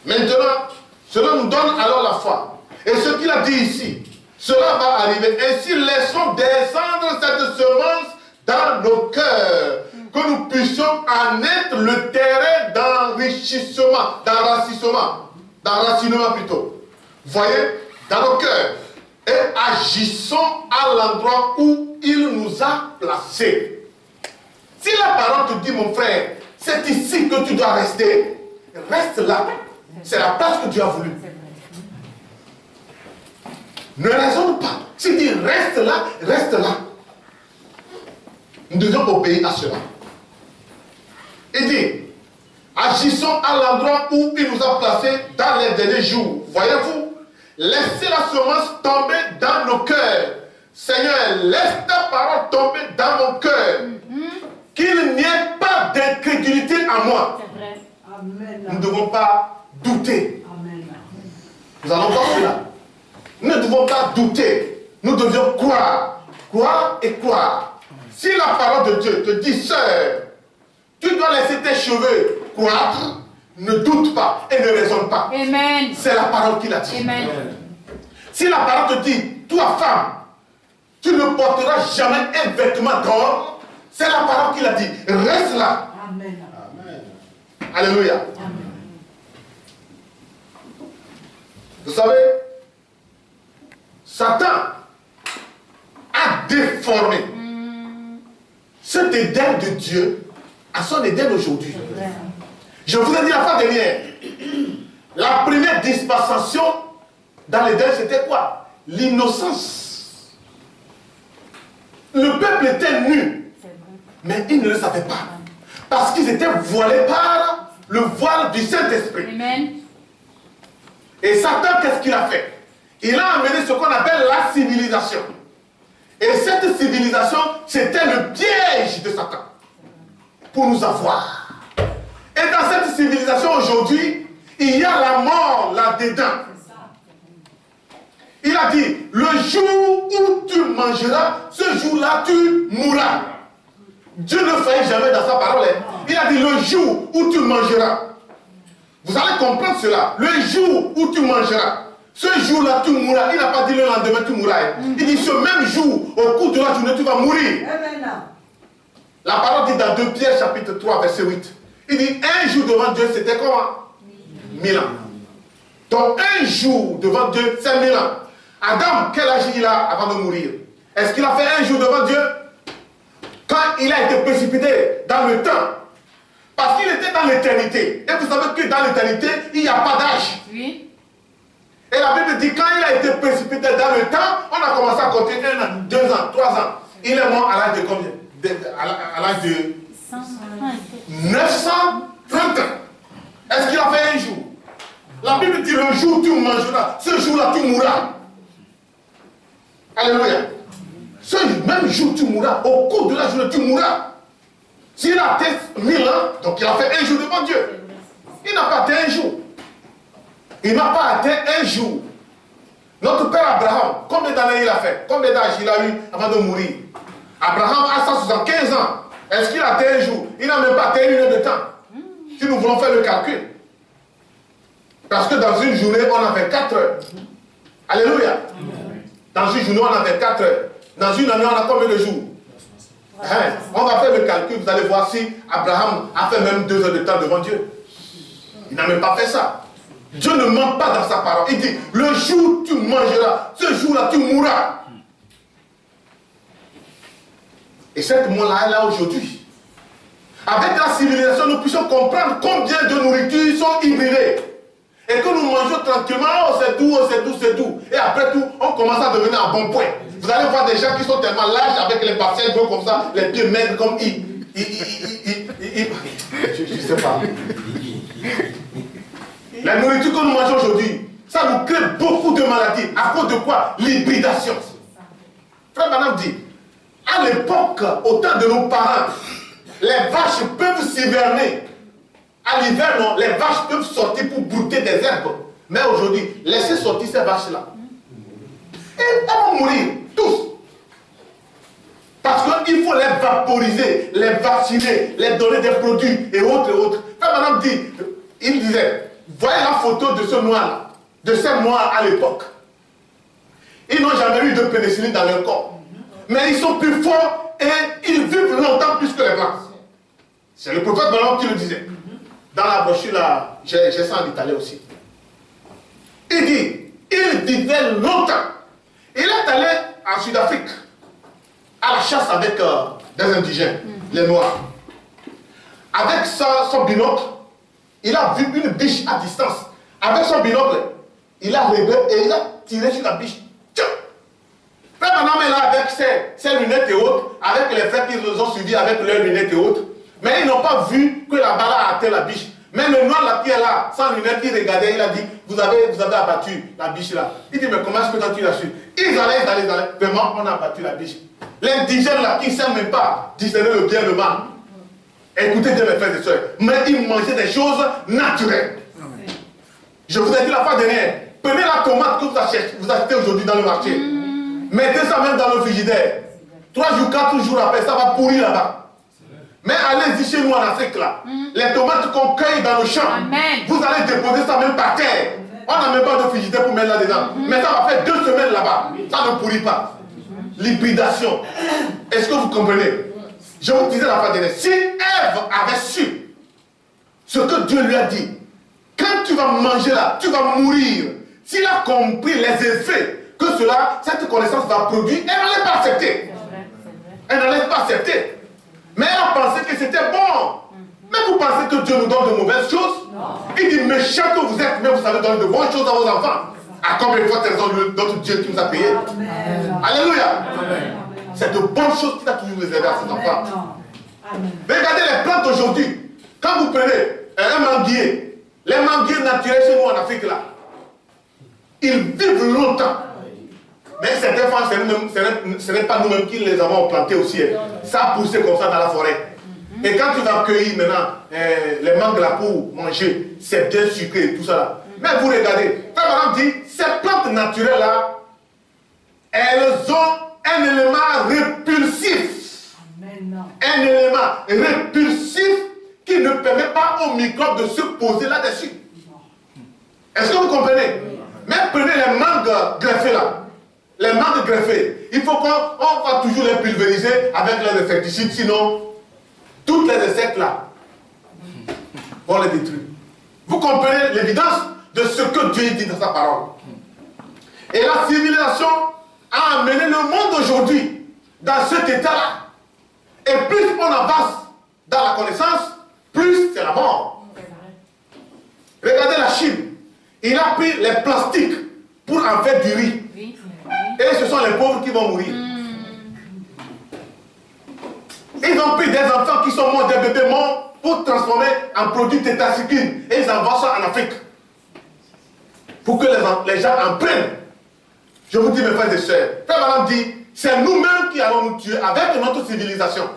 Maintenant, cela nous donne alors la foi. Et ce qu'il a dit ici, cela va arriver. Ainsi, laissons descendre cette semence dans nos cœurs, que nous puissions en être le terrain d'enrichissement, d'enracinement plutôt. Voyez, dans nos cœurs. Et agissons à l'endroit où il nous a placés. Si la parole te dit, mon frère, c'est ici que tu dois rester, reste là. C'est la place que Dieu a voulu. Ne raisonne pas. S'il dit reste là, reste là. Nous devons obéir à cela. Il dit, agissons à l'endroit où il nous a placés dans les derniers jours. Voyez-vous, laissez la semence tomber dans nos cœurs. Seigneur, laisse ta parole tomber dans mon cœur. Qu'il n'y ait pas d'incrédulité en moi. C'est vrai. Amen. Nous ne devons pas douter. Amen. Nous allons voir cela. Nous ne devons pas douter. Nous devions croire. Croire et croire. Si la parole de Dieu te dit, sœur, tu dois laisser tes cheveux croître, ne doute pas et ne raisonne pas. Amen. C'est la parole qu'il a dit. Amen. Si la parole te dit, toi femme, tu ne porteras jamais un vêtement d'or, c'est la parole qu'il a dit. Reste là. Amen. Alléluia. Amen. Vous savez, Satan a déformé cet Éden de Dieu à son Éden aujourd'hui. Je vous ai dit la fois dernière, la première dispensation dans l'Éden, c'était quoi? L'innocence. Le peuple était nu, mais ils ne le savaient pas. Parce qu'ils étaient voilés par le voile du Saint-Esprit. Amen. Et Satan, qu'est-ce qu'il a fait? Il a amené ce qu'on appelle la civilisation. Et cette civilisation, c'était le piège de Satan pour nous avoir. Et dans cette civilisation aujourd'hui, il y a la mort là-dedans. Il a dit, le jour où tu mangeras, ce jour-là tu mourras. Dieu ne faillit jamais dans sa parole. Il a dit, le jour où tu mangeras. Vous allez comprendre cela. Le jour où tu mangeras, ce jour-là tu mourras. Il n'a pas dit le lendemain tu mourras. Il dit, ce même jour, au cours de la journée, tu vas mourir. Amen. La parole dit dans 2 Pierre chapitre 3 verset 8. Il dit un jour devant Dieu c'était comment? 1000 ans. Donc un jour devant Dieu c'est 1000 ans. Adam, quel âge il a avant de mourir? Est-ce qu'il a fait un jour devant Dieu? Quand il a été précipité dans le temps. Parce qu'il était dans l'éternité. Et vous savez que dans l'éternité, il n'y a pas d'âge. Oui. Et la Bible dit quand il a été précipité dans le temps, on a commencé à compter 1 an, 2 ans, 3 ans. Il est mort à l'âge de combien? À l'âge de 930 ans. Est-ce qu'il a fait un jour? La Bible dit le jour où tu mangeras, ce jour-là tu mourras. Alléluia. Ce même jour tu mourras, au cours de la journée tu mourras. S'il a atteint 1000 ans, donc il a fait un jour devant Dieu. Il n'a pas atteint un jour. Il n'a pas atteint un jour. Notre père Abraham, combien d'années il a fait? Combien d'âge il a eu avant de mourir? Abraham a 175 ans. Est-ce qu'il a atteint un jour? Il n'a même pas atteint 1 heure de temps. Si nous voulons faire le calcul. Parce que dans une journée, on a 24 heures. Alléluia. Dans une journée, on a 24 heures. Dans une année, on a combien de jours? On va faire le calcul, vous allez voir si Abraham a fait même 2 heures de temps devant Dieu. Il n'a même pas fait ça. Dieu ne ment pas dans sa parole. Il dit, le jour où tu mangeras, ce jour-là tu mourras. Et cette mort-là est là aujourd'hui. Avec la civilisation, nous puissions comprendre combien de nourritures sont hybridées. Et que nous mangeons tranquillement, oh c'est doux, oh c'est doux, c'est doux. Et après tout, on commence à devenir à bon point. Vous allez voir des gens qui sont tellement lâches avec les parcelles gros comme ça, les pieds maigres comme je ne sais pas. La nourriture que nous mangeons aujourd'hui, ça nous crée beaucoup de maladies. À cause de quoi? L'hybridation. Frère Madame dit, à l'époque, au temps de nos parents, les vaches peuvent s'hiverner. À l'hiver, non, les vaches peuvent sortir pour brouter des herbes. Mais aujourd'hui, laissez sortir ces vaches-là. Et elles vont mourir, tous. Parce qu'il faut les vaporiser, les vacciner, les donner des produits et autres et autres. Frère Madame dit, il disait, voyez la photo de ce noir-là, de ces noirs à l'époque. Ils n'ont jamais eu de pénicilline dans leur corps. Mais ils sont plus forts et ils vivent longtemps plus que les blancs. C'est le prophète Balaam qui le disait. Dans la brochure là, j'ai ça en italien aussi. Il dit, il vivait longtemps. Il est allé en Sud-Afrique à la chasse avec des indigènes, les noirs. Avec son binocle, il a vu une biche à distance. Avec son binocle, il a rêvé et il a tiré sur la biche. Frère Madame est là avec ses lunettes et autres, avec les frères qui les ont suivis avec leurs lunettes et autres. Mais ils n'ont pas vu que la balle a atteint la biche. Mais le noir là qui est là, sans lunettes, il regardait, il a dit, vous avez abattu la biche là. Il dit, mais comment est-ce que toi tu l'as su? Ils allaient. Vraiment, on a abattu la biche. L'indigène là, qui ne sait même pas discerner le bien et le mal. Écoutez bien mes frères et sœurs, mais ils mangeaient des choses naturelles. Je vous ai dit la fois dernière, prenez la tomate que vous achetez aujourd'hui dans le marché. Mettez ça même dans le frigidaire. 3 jours, 4 jours après, ça va pourrir là-bas. Mais allez-y chez nous en Afrique là. Les tomates qu'on cueille dans le champ, vous allez déposer ça même par terre. On n'a même pas de frigidaire pour mettre là-dedans. Mais ça va faire 2 semaines là-bas. Ça ne pourrit pas. L'hybridation. Est-ce que vous comprenez? Je vous disais la fois dernière, si Ève avait su ce que Dieu lui a dit, quand tu vas manger là, tu vas mourir. S'il a compris les effets que cette connaissance va produire, elle n'allait pas accepter. Elle n'allait pas accepter. Mais elle a pensé que c'était bon. Mais vous pensez que Dieu nous donne de mauvaises choses? Non. Il dit, méchant que vous êtes, mais vous savez donner de bonnes choses à vos enfants. À combien de fois c'est notre Dieu qui nous a payé? Amen. Alléluia. C'est de bonnes choses qu'il a toujours réservé à ses enfants. Amen. Regardez les plantes aujourd'hui. Quand vous prenez un manguier, les manguiers naturels chez nous en Afrique là, ils vivent longtemps. Mais certaines fois, ce n'est pas nous-mêmes qui les avons plantés aussi. Ça a poussé comme ça dans la forêt. Et quand tu vas cueillir maintenant les mangues là pour manger, c'est bien sucré et tout ça là. Mais vous regardez, Frère Madame dit, ces plantes naturelles là, elles ont un élément répulsif. Un élément répulsif qui ne permet pas aux microbes de se poser là-dessus. Est-ce que vous comprenez? Mais prenez les mangues greffées là. Les mangues greffées, il faut qu'on va toujours les pulvériser avec les insecticides, sinon toutes les insectes là vont les détruire. Vous comprenez l'évidence de ce que Dieu dit dans sa parole. Et la civilisation a amené le monde aujourd'hui dans cet état-là. Et plus on avance dans la connaissance, plus c'est la mort. Regardez la Chine. Il a pris les plastiques pour en faire du riz. Et ce sont les pauvres qui vont mourir. Ils ont pris des enfants qui sont morts, des bébés morts, pour transformer en produits tétracycline. Et ils envoient ça en Afrique. Pour que les gens en prennent. Je vous dis, mes frères et sœurs, Frère Madame dit, c'est nous-mêmes qui allons nous tuer avec notre civilisation.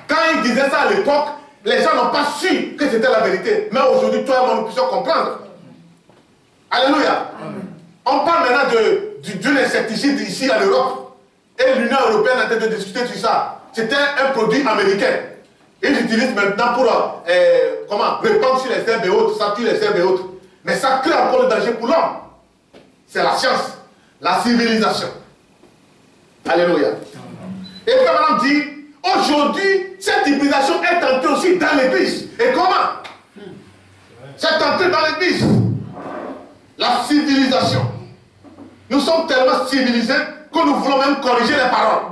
Quand il disait ça à l'époque, les gens n'ont pas su que c'était la vérité. Mais aujourd'hui, toi et moi, nous puissions comprendre. Alléluia. Amen. On parle maintenant d'une insecticide ici en Europe. Et l'Union européenne est en train de discuter sur ça. C'était un produit américain. Ils l'utilisent maintenant pour répandre sur les herbes et autres, ça tue les herbes et autres. Mais ça crée encore le danger pour l'homme. C'est la science, la civilisation. Alléluia. Et puis madame dit, aujourd'hui, cette hybridation est entrée aussi dans l'église. Et comment? C'est entré dans l'église. La civilisation. Nous sommes tellement civilisés que nous voulons même corriger les paroles.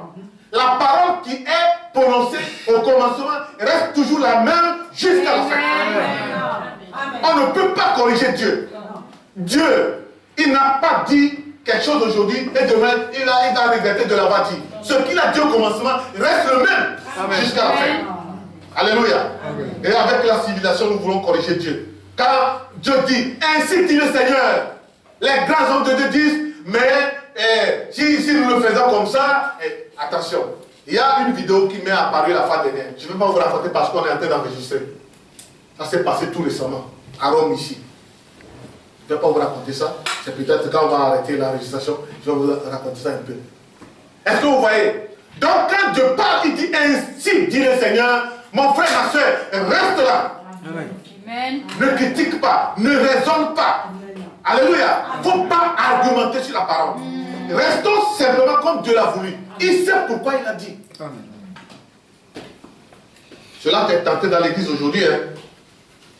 La parole qui est prononcée au commencement reste toujours la même jusqu'à la fin. On ne peut pas corriger Dieu. Dieu, il n'a pas dit quelque chose aujourd'hui et demain, il a regretté de l'avoir dit. Ce qu'il a dit au commencement reste le même jusqu'à la fin. Alléluia. Et avec la civilisation, nous voulons corriger Dieu. Car Dieu dit, ainsi dit le Seigneur. Les grands hommes de Dieu disent, mais si nous le faisons comme ça, attention, il y a une vidéo qui m'est apparue la fois dernière. Je ne vais pas vous raconter parce qu'on est en train d'enregistrer. Ça s'est passé tout récemment, à Rome ici. Je ne vais pas vous raconter ça. C'est peut-être quand on va arrêter l'enregistration, je vais vous raconter ça un peu. Est-ce que vous voyez? Donc quand Dieu parle, il dit ainsi dit le Seigneur, mon frère, ma soeur, reste là. Amen. Ne critique pas, ne raisonne pas. Alléluia. Il ne faut pas argumenter sur la parole. Restons simplement comme Dieu l'a voulu. Il sait pourquoi il a dit. Amen. Cela est tenté dans l'église aujourd'hui. Hein.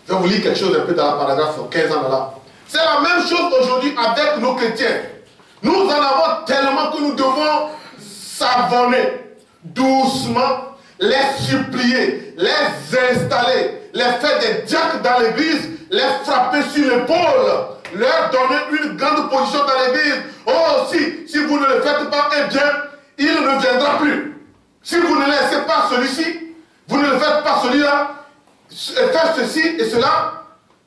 Je vais vous lire quelque chose un peu dans la paragraphe 15 ans là. C'est la même chose aujourd'hui avec nos chrétiens. Nous en avons tellement que nous devons savonner doucement, les supplier, les installer, les faire des diacres dans l'église, les frapper sur l'épaule, leur donner une grande position dans l'église. Oh, si vous ne le faites pas, eh bien, il ne viendra plus. Si vous ne laissez pas celui-ci, vous ne le faites pas celui-là, faire ceci et cela,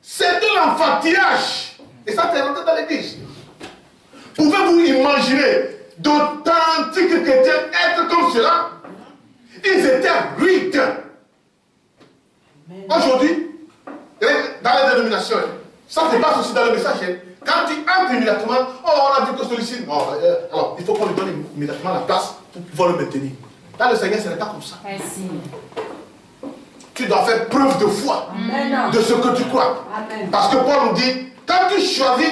c'est de l'enfantillage. Et ça, c'est rentré dans l'église. Pouvez-vous imaginer d'authentiques chrétiens être comme cela? Ils étaient rudes. Aujourd'hui, dans les dénominations, ça se passe aussi dans le message. Quand tu entres immédiatement, oh, on a dit que celui-ci. Non, alors, il faut qu'on lui donne immédiatement la place pour pouvoir le maintenir. Dans le Seigneur, ce n'est pas comme ça. Merci. Tu dois faire preuve de foi de ce que tu crois. Amen. Parce que Paul nous dit, quand tu choisis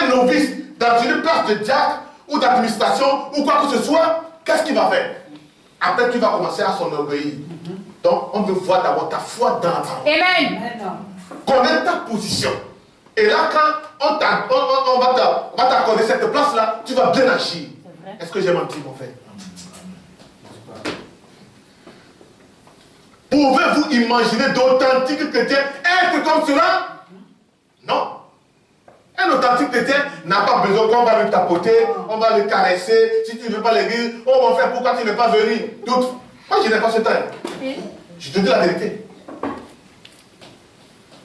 un novice dans une place de diacre ou d'administration ou quoi que ce soit, qu'est-ce qu'il va faire? Après, tu vas commencer à s'enorgueillir. Donc, on veut voir d'abord ta foi dans la parole. Amen. Connaître ta position. Et là, quand on va t'accorder cette place-là, tu vas bien agir. Est-ce que j'ai menti, mon frère? Pouvez-vous imaginer d'authentiques chrétiens être comme cela? Non. Un authentique chrétien n'a pas besoin qu'on va le tapoter, on va le caresser. Si tu ne veux pas l'église, oh mon frère, pourquoi tu n'es pas venu? D'autres. Moi, je n'ai pas ce temps. Je te dis la vérité.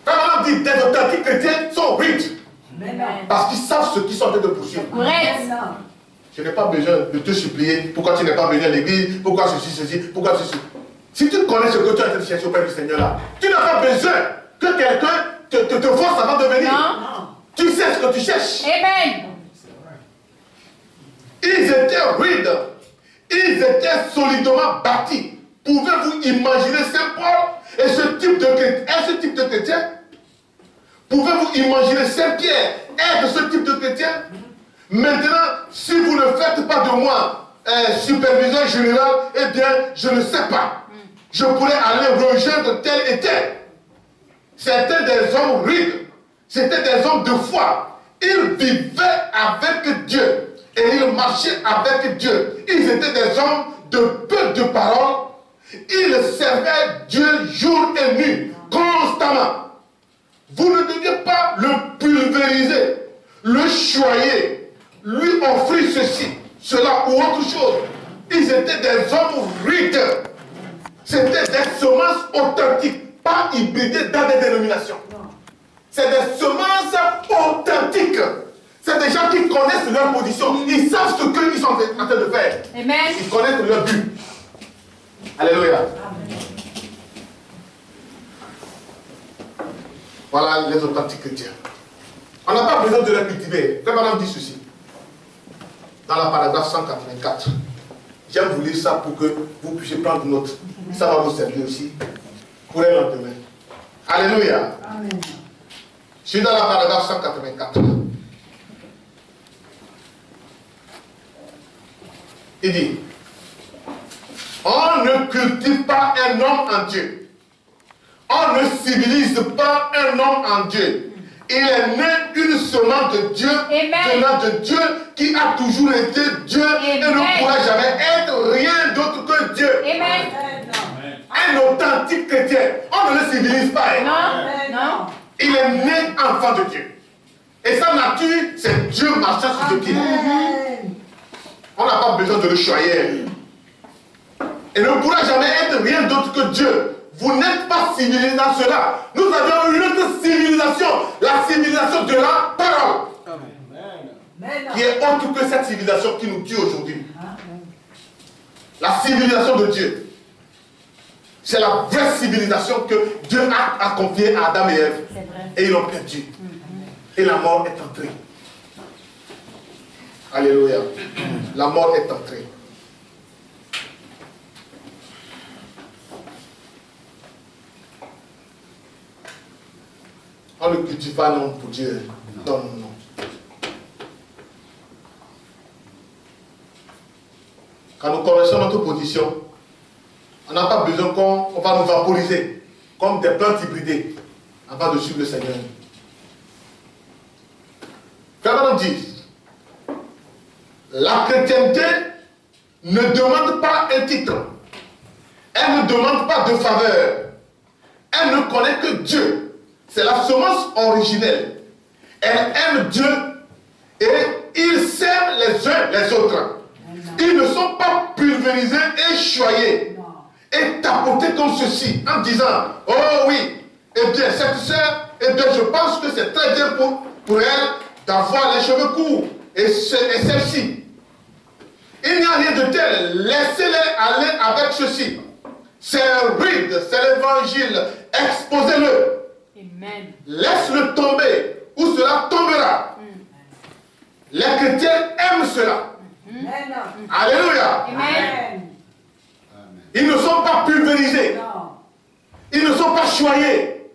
Quand on dit des authentiques chrétiens sont riches. Parce qu'ils savent ce qu'ils sont en train de poursuivre. Je n'ai pas besoin de te supplier pourquoi tu n'es pas venu à l'église, pourquoi ceci, pourquoi ceci. Si tu connais ce que tu es en train de chercher auprès du Seigneur là, tu n'as pas besoin que quelqu'un te force avant de venir. Non. Tu sais ce que tu cherches. Amen. Ils étaient rudes. Ils étaient solidement bâtis. Pouvez-vous imaginer Saint Paul et ce type de chrétien? Pouvez-vous imaginer Saint Pierre être ce type de chrétien? Maintenant, si vous ne faites pas de moi superviseur général, eh bien, je ne sais pas. je pourrais aller rejoindre tel et tel. C'étaient des hommes rudes, c'étaient des hommes de foi. Ils vivaient avec Dieu et ils marchaient avec Dieu. Ils étaient des hommes de peu de paroles. Ils servaient Dieu jour et nuit, constamment. Vous ne deviez pas le pulvériser, le choyer, lui offrir ceci, cela ou autre chose. Ils étaient des hommes rudes. C'était des semences authentiques, pas hybridées dans des dénominations. C'est des semences authentiques. C'est des gens qui connaissent leur position. Ils savent ce qu'ils sont en train de faire. Amen. Ils connaissent leur but. Alléluia. Voilà les authentiques chrétiens. On n'a pas besoin de les cultiver. Frère Madame dit ceci. Dans la paragraphe 184. J'aime vous lire ça pour que vous puissiez prendre note. Ça va vous servir aussi pour le lendemain. Alléluia. Amen. Je suis dans la paragraphe 184. Il dit, on ne cultive pas un homme en Dieu. On ne civilise pas un homme en Dieu. Il est né une semence de Dieu, venant de Dieu, qui a toujours été Dieu. Amen. Et ne pourra jamais être rien d'autre que Dieu. Amen. Un authentique chrétien, on ne le civilise pas. Non, non. Il est né enfant de Dieu. Et sa nature, c'est Dieu marchant sur ce pied. On n'a pas besoin de le choyer. Et ne pourra jamais être rien d'autre que Dieu. Vous n'êtes pas civilisé dans cela. Nous avions une autre civilisation, la civilisation de la parole. Amen. Qui est autre que cette civilisation qui nous tue aujourd'hui. La civilisation de Dieu. C'est la vraie civilisation que Dieu a confiée à Adam et Ève. Et ils l'ont perdu. Et la mort est entrée. Alléluia. La mort est entrée. On ne cultive pas un homme pour Dieu. Non, non, non. Quand nous connaissons notre position, on n'a pas besoin qu'on va nous vaporiser comme des plantes hybridées avant de suivre le Seigneur. Frère dit, la chrétienté ne demande pas un titre. Elle ne demande pas de faveur. Elle ne connaît que Dieu. C'est la semence originelle. Elle aime Dieu et ils s'aiment les uns les autres. Ils ne sont pas pulvérisés et choyés et tapotés comme ceci en disant, oh oui, eh bien cette sœur, eh bien je pense que c'est très bien pour elle d'avoir les cheveux courts et celle-ci. Il n'y a rien de tel. Laissez-les aller avec ceci. C'est rude, c'est l'évangile. Exposez-le. Amen. Laisse-le tomber, ou cela tombera. Les chrétiens aiment cela. Alléluia. Amen. Ils ne sont pas pulvérisés. Ils ne sont pas choyés.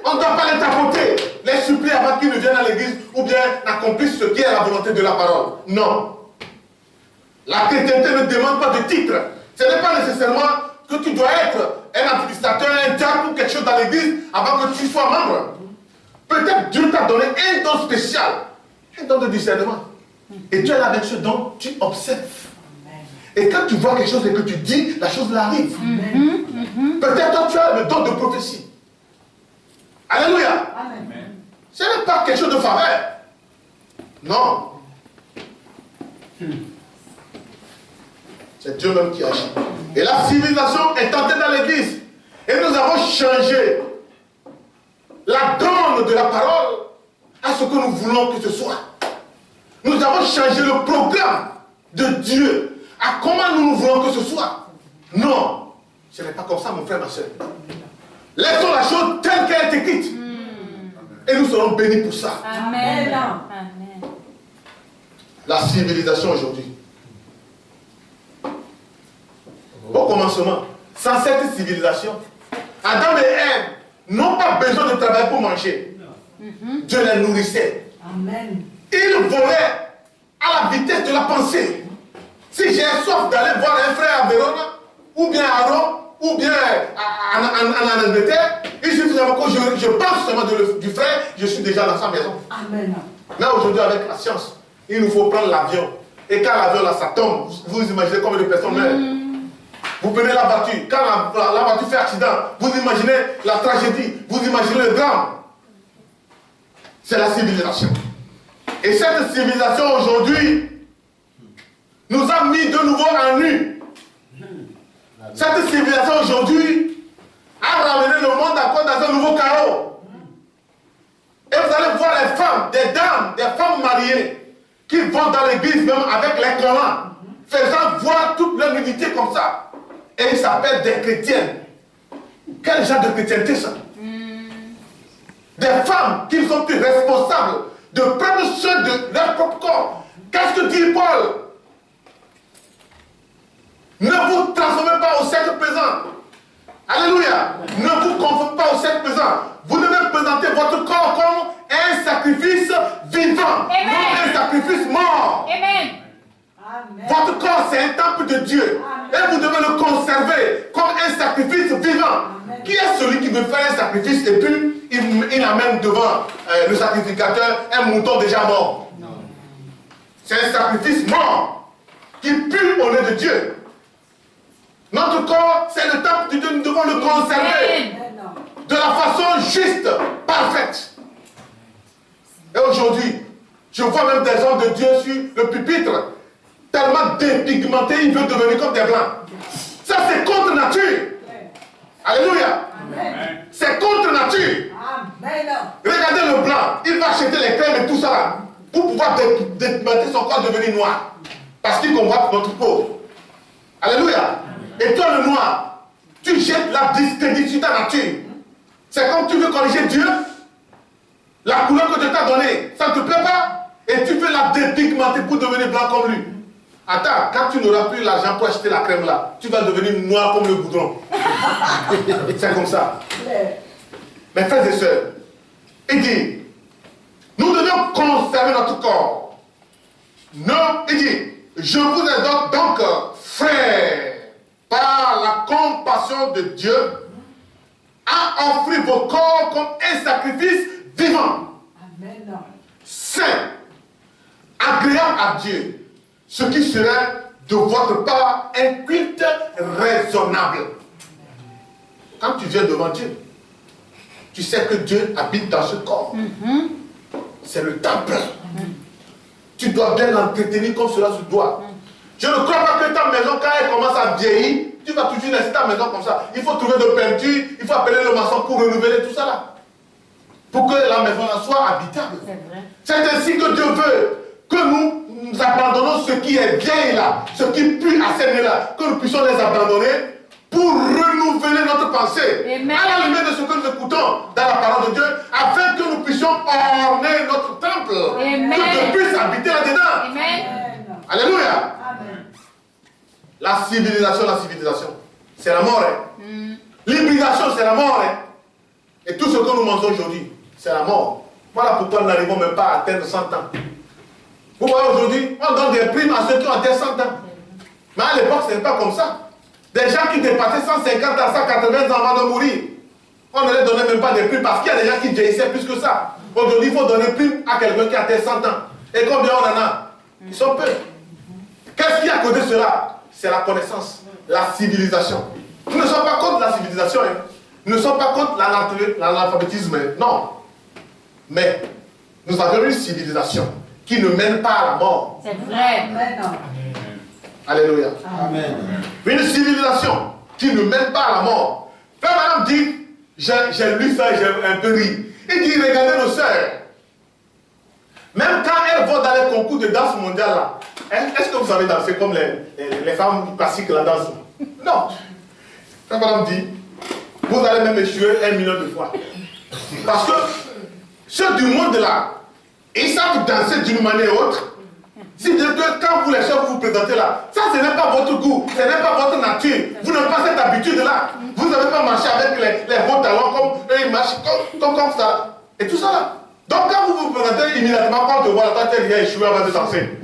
On ne doit pas les tapoter, les supplier avant qu'ils ne viennent à l'église ou bien n'accomplissent ce qui est la volonté de la parole. Non. La chrétienté ne demande pas de titre. Ce n'est pas nécessairement que tu dois être un administrateur, un diable ou quelque chose dans l'église avant que tu sois membre. Peut-être Dieu t'a donné un don spécial, un don de discernement. Et tu es là avec ce don, tu observes. Et quand tu vois quelque chose et que tu dis, la chose arrive. Peut-être tu as le don de prophétie. Alléluia. Amen. Ce n'est pas quelque chose de faveur. Non. C'est Dieu même qui agit. Et la civilisation est entrée dans l'église. Et nous avons changé la donne de la parole à ce que nous voulons que ce soit. Nous avons changé le programme de Dieu à comment nous voulons que ce soit. Non, ce n'est pas comme ça, mon frère, ma soeur. Laissons la chose telle qu'elle est écrite. Et nous serons bénis pour ça. Amen. Amen. La civilisation aujourd'hui. Au commencement, sans cette civilisation, Adam et Ève n'ont pas besoin de travailler pour manger. Dieu les nourrissait. Amen. Ils volaient à la vitesse de la pensée. Si j'ai soif d'aller voir un frère à Vérone, ou bien à Rome, ou bien en Angleterre, il suffit seulement que je pense seulement du frère, je suis déjà dans sa maison. Amen. Là aujourd'hui avec la science, il nous faut prendre l'avion. Et quand l'avion là ça tombe, vous imaginez combien de personnes meurent. Vous prenez la voiture, quand la voiture fait accident, vous imaginez la tragédie, vous imaginez le drame. C'est la civilisation. Et cette civilisation aujourd'hui nous a mis de nouveau en nu. Cette civilisation aujourd'hui a ramené le monde encore dans un nouveau chaos. Et vous allez voir les femmes, des dames, des femmes mariées qui vont dans l'église même avec les Corans, faisant voir toute leur nudité comme ça. Et ils s'appellent des chrétiennes. Quel genre de chrétienté ça? Des femmes qui ne sont plus responsables de prendre soin de leur propre corps. Qu'est-ce que dit Paul? Ne vous transformez pas au siècle présent. Alléluia. Ne vous conformez pas au siècle présent. Vous devez présenter votre corps comme un sacrifice vivant, Amen. non un sacrifice mort. Amen. Amen. Votre corps, c'est un temple de Dieu. Et vous devez le conserver comme un sacrifice vivant. Amen. Qui est celui qui veut faire un sacrifice et puis il amène devant le sacrificateur un mouton déjà mort? C'est un sacrifice mort qui pue au nez de Dieu. Notre corps, c'est le temple de Dieu, nous devons le conserver Amen. de la façon juste, parfaite. Et aujourd'hui, je vois même des hommes de Dieu sur le pupitre, tellement dépigmentés, ils veulent devenir comme des blancs. Ça, c'est contre nature. Alléluia. Amen. C'est contre nature. Amen. Regardez le blanc, il va acheter les crèmes et tout ça là, pour pouvoir dépigmenter son corps devenir noir. Parce qu'il convoite notre peau. Alléluia. Et toi le noir, tu jettes la discrédit sur ta nature. C'est comme tu veux corriger Dieu, la couleur que Dieu t'a donnée, ça ne te plaît pas, et tu veux la dépigmenter pour devenir blanc comme lui. Attends, quand tu n'auras plus l'argent pour acheter la crème là, tu vas devenir noir comme le goudron. C'est comme ça. Mes frères et sœurs, il dit, nous devons conserver notre corps. Non, il dit, je vous exhorte donc, frères, par la compassion de Dieu, à offrir vos corps comme un sacrifice vivant, Amen. saint, agréable à Dieu, ce qui serait de votre part un culte raisonnable. Quand tu viens devant Dieu, tu sais que Dieu habite dans ce corps. C'est le temple. Tu dois bien l'entretenir comme cela se doit. Je ne crois pas que ta maison, quand elle commence à vieillir, tu vas toujours laisser ta maison comme ça. Il faut trouver de peinture, il faut appeler le maçon pour renouveler tout ça là. Pour que la maison soit habitable. C'est ainsi que Dieu veut que nous abandonnons ce qui est vieil là, ce qui pue à cette là, que nous puissions les abandonner pour renouveler notre pensée. Amen. À la lumière de ce que nous écoutons dans la parole de Dieu, afin que nous puissions orner notre temple. Amen. Que Dieu puisse habiter là-dedans. Amen. Alléluia. Amen. La civilisation, c'est la mort. L'hybridation, c'est la mort. Et tout ce que nous mangeons aujourd'hui, c'est la mort. Voilà pourquoi nous n'arrivons même pas à atteindre 100 ans. Vous voyez aujourd'hui, on donne des primes à ceux qui ont atteint 100 ans. Mais à l'époque, ce n'est pas comme ça. Des gens qui dépassaient 150 à 180 ans avant de mourir, on ne les donnait même pas des primes parce qu'il y a des gens qui vieillissaient plus que ça. Aujourd'hui, il faut donner prime à quelqu'un qui a atteint 100 ans. Et combien on en a? Ils sont peu. Qu'est-ce qui a causé cela? C'est la connaissance, la civilisation. Nous ne sommes pas contre la civilisation. Nous ne sommes pas contre l'analphabétisme. Non. Mais nous avons une civilisation qui ne mène pas à la mort. C'est vrai. Amen. Alléluia. Amen. Une civilisation qui ne mène pas à la mort. Frère Madame dit, j'ai lu ça et j'ai un peu ri. Il dit, regardez nos sœurs. Même quand elles vont dans les concours de danse mondiale là, est-ce que vous savez danser comme les femmes classiques la danse? Non. Frère Madame dit, vous allez même échouer 1 million de fois. Parce que ceux du monde là, ils savent danser d'une manière ou autre. Si quand vous les chefs vous présentez là, ça ce n'est pas votre goût, ce n'est pas votre nature. Vous n'avez pas cette habitude là. Vous n'avez pas marché avec les vos talons comme eux ils marchent comme ça. Et tout ça là. Donc quand vous vous présentez immédiatement, quand on te voit la tête, il y a échoué avant de danser.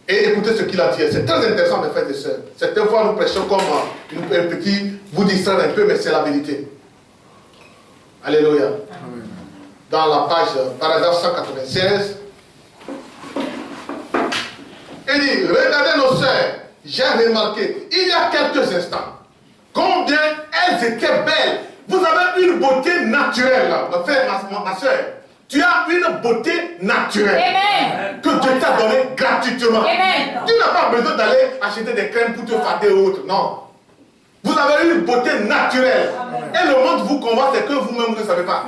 Et écoutez ce qu'il a dit. C'est très intéressant, mes frères et sœurs. Certaines fois, nous prêchons comme un petit, vous distraire un peu, mais c'est la vérité. Alléluia. Amen. Dans la page, paragraphe 196, il dit, regardez nos sœurs, j'ai remarqué, il y a quelques instants, combien elles étaient belles. Vous avez une beauté naturelle, ma frère, ma soeur. Tu as une beauté naturelle. Amen. Que Dieu t'a donnée gratuitement. Amen. Tu n'as pas besoin d'aller acheter des crèmes pour te fader ou autre. Non. Vous avez une beauté naturelle. Amen. Et le monde vous convoite, c'est que vous-même vous ne savez pas.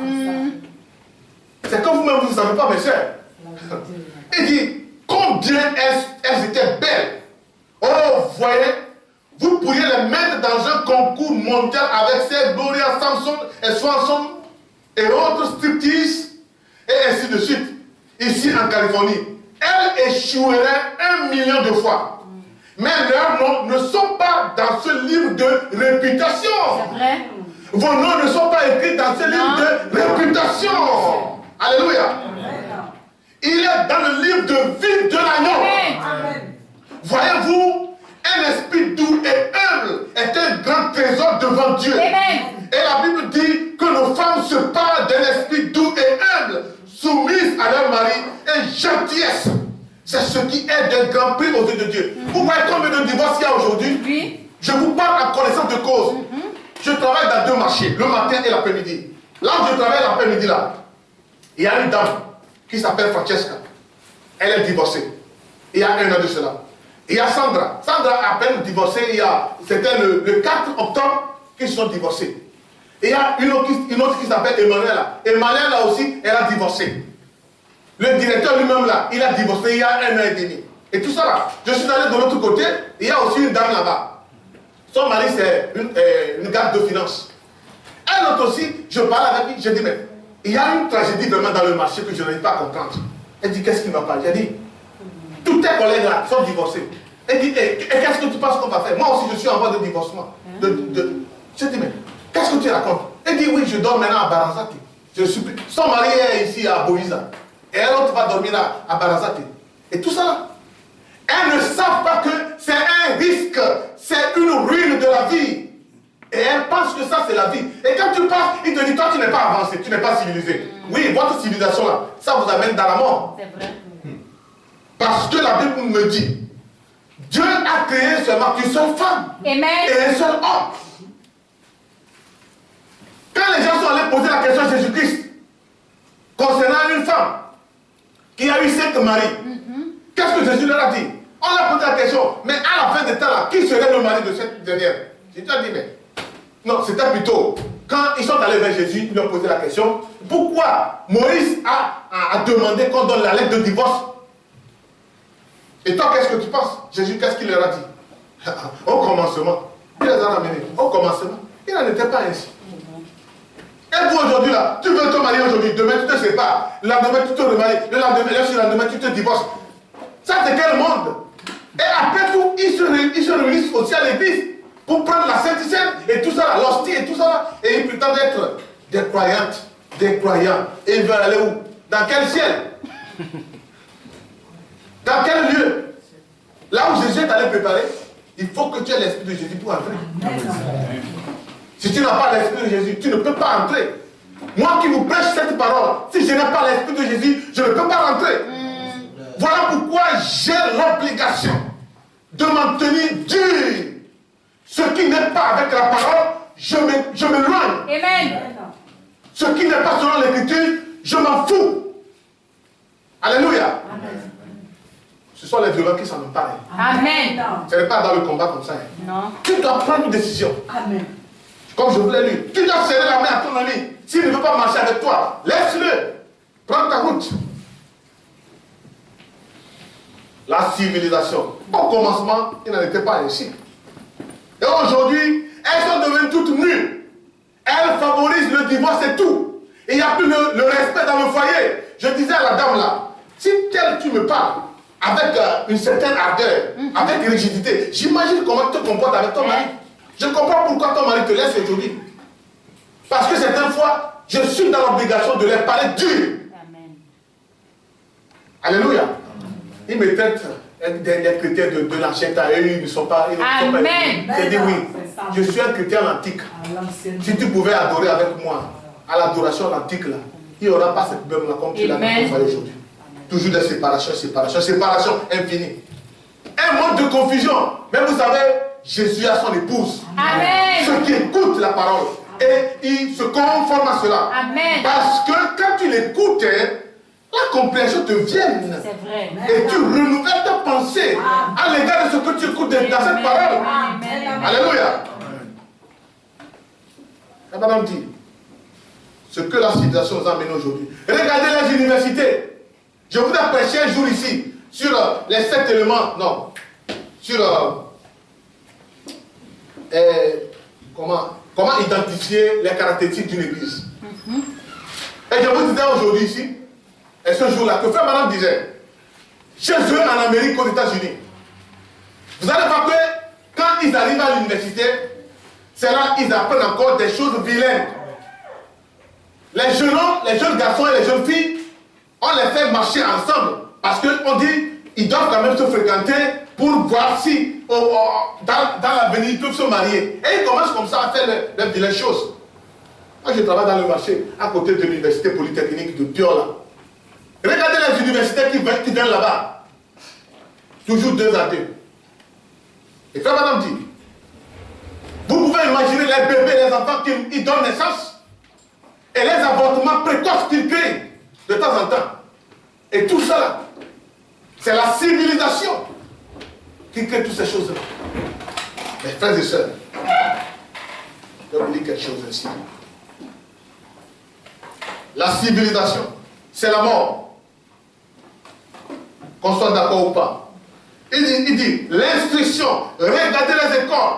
C'est que vous-même vous ne savez pas, mes soeurs. Il dit, combien elles étaient belles. Oh, voyez, vous pourriez les mettre dans un concours mondial avec ces Gloria Samson et Swanson et autres striptease et ainsi de suite. Ici en Californie, elles échoueraient 1 million de fois. Mais leurs noms ne sont pas dans ce livre de réputation. C'est vrai. Vos noms ne sont pas écrits dans ce livre de réputation. Alléluia. Il est dans le livre de vie de l'agneau. Voyez-vous, un esprit doux et humble est un grand trésor devant Dieu. Amen. Et la Bible dit que nos femmes se parlent d'un esprit doux et humble, soumises à leur mari et gentillesse. C'est ce qui est d'un grand prix aux yeux de Dieu. Vous voyez combien de divorces il y a aujourd'hui? Oui. Je vous parle en connaissance de cause. Je travaille dans 2 marchés, le matin et l'après-midi. Là où je travaille l'après-midi, là, il y a une dame qui s'appelle Francesca. Elle est divorcée. Il y a 1 an de cela. Il y a Sandra. Sandra a à peine divorcée. C'était le 4 octobre qu'ils sont divorcés. Et il y a une autre qui s'appelle Emmanuela. Emmanuela aussi, elle a divorcé. Le directeur lui-même là, il a divorcé il y a 1 an et demi. Et tout ça là, je suis allé de l'autre côté, il y a aussi une dame là-bas. Son mari c'est une garde de finance. Elle autre aussi, je parle avec lui, je dis mais il y a une tragédie vraiment dans le marché que je n'arrive pas à comprendre. Elle dit qu'est-ce qui ne va pas? J'ai dit, tous tes collègues là sont divorcés. Elle dit, et qu'est-ce que tu penses qu'on va faire? Moi aussi je suis en voie de divorcement. Je dis mais qu'est-ce que tu racontes? Elle dit oui, je dors maintenant à Baranzati. Son mari est ici à Boïsa. Et l'autre va dormir à Baranzati. Et tout ça là. Elles ne savent pas que c'est un risque, c'est une ruine de la vie. Et elles pensent que ça c'est la vie. Et quand tu passes, il te dit toi tu n'es pas avancé, tu n'es pas civilisé. Oui, votre civilisation là, ça vous amène dans la mort. C'est vrai. Parce que la Bible me dit, Dieu a créé seulement une seule femme. Amen. Et un seul homme. Quand les gens sont allés poser la question à Jésus-Christ concernant une femme qui a eu 5 maris, qu'est-ce que Jésus leur a dit? On leur a posé la question, mais à la fin des temps là, qui serait le mari de cette dernière? Jésus a dit, mais non, c'était plutôt quand ils sont allés vers Jésus, ils lui ont posé la question, pourquoi Moïse a demandé qu'on donne la lettre de divorce? Et toi, qu'est-ce que tu penses? Jésus, qu'est-ce qu'il leur a dit? Au commencement, il les a ramenés. Au commencement, il n'en était pas ainsi. Et vous aujourd'hui là, tu veux te marier aujourd'hui, demain tu te sépares, le lendemain tu te remaries, le lendemain tu te divorces. Ça c'est quel monde? Et après tout, ils se réunissent aussi à l'église pour prendre la Sainte Seine et tout ça là, l'hostie et tout ça là. Et ils prétendent être des croyantes, des croyants. Et ils veulent aller où? Dans quel ciel? Dans quel lieu? Là où Jésus est allé préparer, il faut que tu aies l'esprit de Jésus pour entrer. Si tu n'as pas l'esprit de Jésus, tu ne peux pas entrer. Moi qui vous prêche cette parole, si je n'ai pas l'esprit de Jésus, je ne peux pas rentrer. Voilà pourquoi j'ai l'obligation de m'en tenir dur. Ce qui n'est pas avec la parole, je m'éloigne. Amen. Ce qui n'est pas selon l'écriture, je m'en fous. Alléluia. Amen. Ce sont les violents qui s'en emparent. Amen. Ce n'est pas dans le combat comme ça. Non. Tu dois prendre une décision. Amen. Comme je vous l'ai lu, tu dois serrer la main à ton ami. S'il ne veut pas marcher avec toi, laisse-le. Prends ta route. La civilisation. Au commencement, il n'en était pas ainsi. Et aujourd'hui, elles sont devenues toutes nues. Elles favorisent le divorce et tout. Et il n'y a plus le respect dans le foyer. Je disais à la dame là, si tu me parles avec une certaine ardeur, avec rigidité, j'imagine comment tu te comportes avec ton mari. Je comprends pourquoi ton mari te laisse aujourd'hui. Parce que certaines fois, je suis dans l'obligation de les parler dur. Amen. Alléluia. Il me traite des chrétiens de l'ancien temps, eux, ils ne sont pas. Amen. J'ai dit oui, je suis un chrétien antique. Si tu pouvais adorer avec moi à l'adoration antique, là, il n'y aura pas ce problème-là comme tu l'as fait aujourd'hui. Toujours des séparations, séparation infinie. Un mode de confusion. Mais vous savez, Jésus a son épouse. Amen. Ceux qui écoutent la parole. Et ils se conforment à cela. Amen. Parce que quand tu l'écoutes, la compréhension te vient. C'est vrai. Et tu renouvelles ta pensée à l'égard de ce que tu écoutes dans cette parole. Amen. Alléluia. La madame dit ce que la civilisation nous a amené aujourd'hui. Regardez les universités. Je vous ai prêché un jour ici sur les 7 éléments. Non. Sur comment identifier les caractéristiques d'une église. Et je vous disais aujourd'hui ici, et ce jour-là, que frère madame disait, chez eux en Amérique, aux États-Unis, vous allez voir que quand ils arrivent à l'université, c'est là qu'ils apprennent encore des choses vilaines. Les jeunes garçons et les jeunes filles, on les fait marcher ensemble. Parce qu'on dit, ils doivent quand même se fréquenter pour voir si dans l'avenir ils peuvent se marier. Et ils commencent comme ça à faire les vilaines choses. Moi je travaille dans le marché, à côté de l'université polytechnique de Piola. Regardez les universités qui viennent là-bas. Toujours 2 à 2. Et frère madame dit, vous pouvez imaginer les bébés, les enfants qui donnent naissance et les avortements précoces qu'ils créent de temps en temps. Et tout ça, c'est la civilisation qui crée toutes ces choses-là. Mes frères et sœurs, je vais vous dire quelque chose ainsi. La civilisation, c'est la mort. Qu'on soit d'accord ou pas. Il dit l'instruction, regardez les écoles,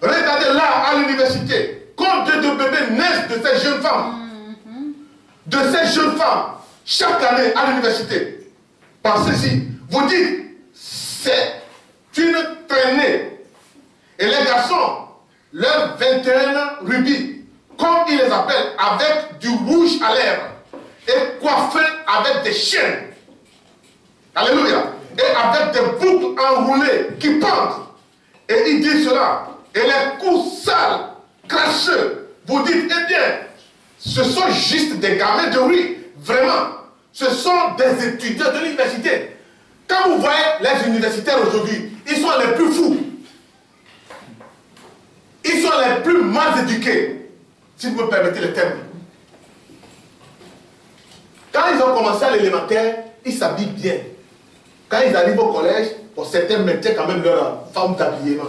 regardez là à l'université, combien de bébés naissent de ces jeunes femmes. De ces jeunes femmes, chaque année à l'université. Pensez-y, vous dites, c'est une traînée. Et les garçons, leurs 21 rubis, comme ils les appellent, avec du rouge à lèvres, et coiffés avec des chaînes. Alléluia. Et avec des boucles enroulées qui pendent. Et il dit cela. Et les coups sales, cracheux. Vous dites, eh bien, ce sont juste des gamins de rue. Vraiment. Ce sont des étudiants de l'université. Quand vous voyez les universitaires aujourd'hui, ils sont les plus fous. Ils sont les plus mal éduqués. Si vous me permettez le terme. Quand ils ont commencé à l'élémentaire, ils s'habillent bien. Quand ils arrivent au collège, pour certains maintiennent quand même leur forme d'habillement.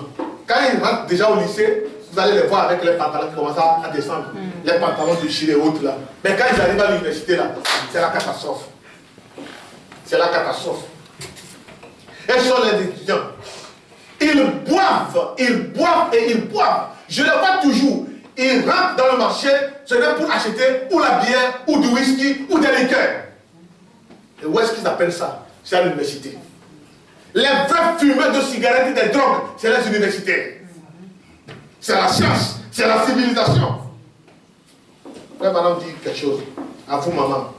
Quand ils rentrent déjà au lycée, vous allez les voir avec les pantalons qui commencent à descendre. Les pantalons déchirés et autres là. Mais quand ils arrivent à l'université là, c'est la catastrophe. C'est la catastrophe. Et ce sont les étudiants. Ils boivent et ils boivent. Je les vois toujours. Ils rentrent dans le marché, ce n'est pour acheter ou la bière, ou du whisky, ou des liqueurs. Et où est-ce qu'ils appellent ça? C'est à l'université. Les vrais fumeurs de cigarettes et de drogues, c'est les universitaires. C'est la science, c'est la civilisation. Frère madame dit quelque chose. À vous maman.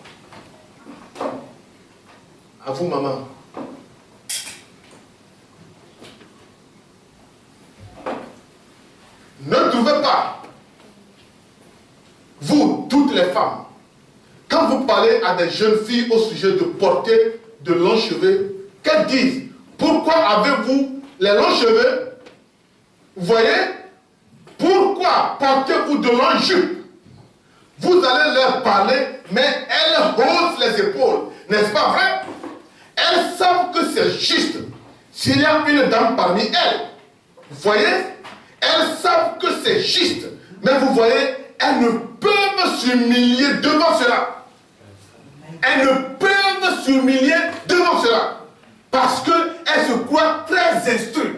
À vous maman. Ne trouvez pas, vous, toutes les femmes, quand vous parlez à des jeunes filles au sujet de porter de longs cheveux, qu'elles disent, pourquoi avez-vous les longs cheveux? Vous voyez? Pourquoi portez-vous de longs jupes? Vous allez leur parler, mais elles haussent les épaules. N'est-ce pas vrai? Elles savent que c'est juste. S'il y a une dame parmi elles, vous voyez? Elles savent que c'est juste. Mais vous voyez, elles ne peuvent s'humilier devant cela. Elles ne peuvent s'humilier devant cela. Parce qu'elles se croient très instruites.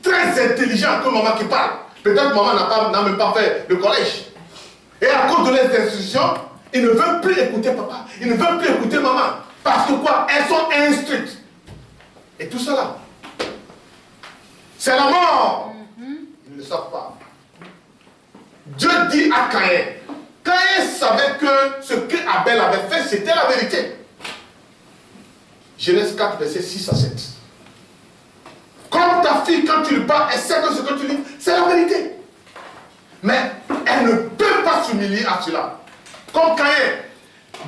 Très intelligentes comme maman qui parle. Peut-être maman n'a même pas fait le collège. Et à cause de les instructions, ils ne veulent plus écouter papa. Ils ne veulent plus écouter maman. Parce que quoi? Elles sont instruites. Et tout cela, c'est la mort. Ils ne le savent pas. Dieu dit à Caïn, Caïn savait que ce que Abel avait fait, c'était la vérité. Genèse 4, verset 6 à 7. Comme ta fille, quand tu lui parles, elle sait que ce que tu dis, c'est la vérité. Mais elle ne peut pas s'humilier à cela. Comme Caïn,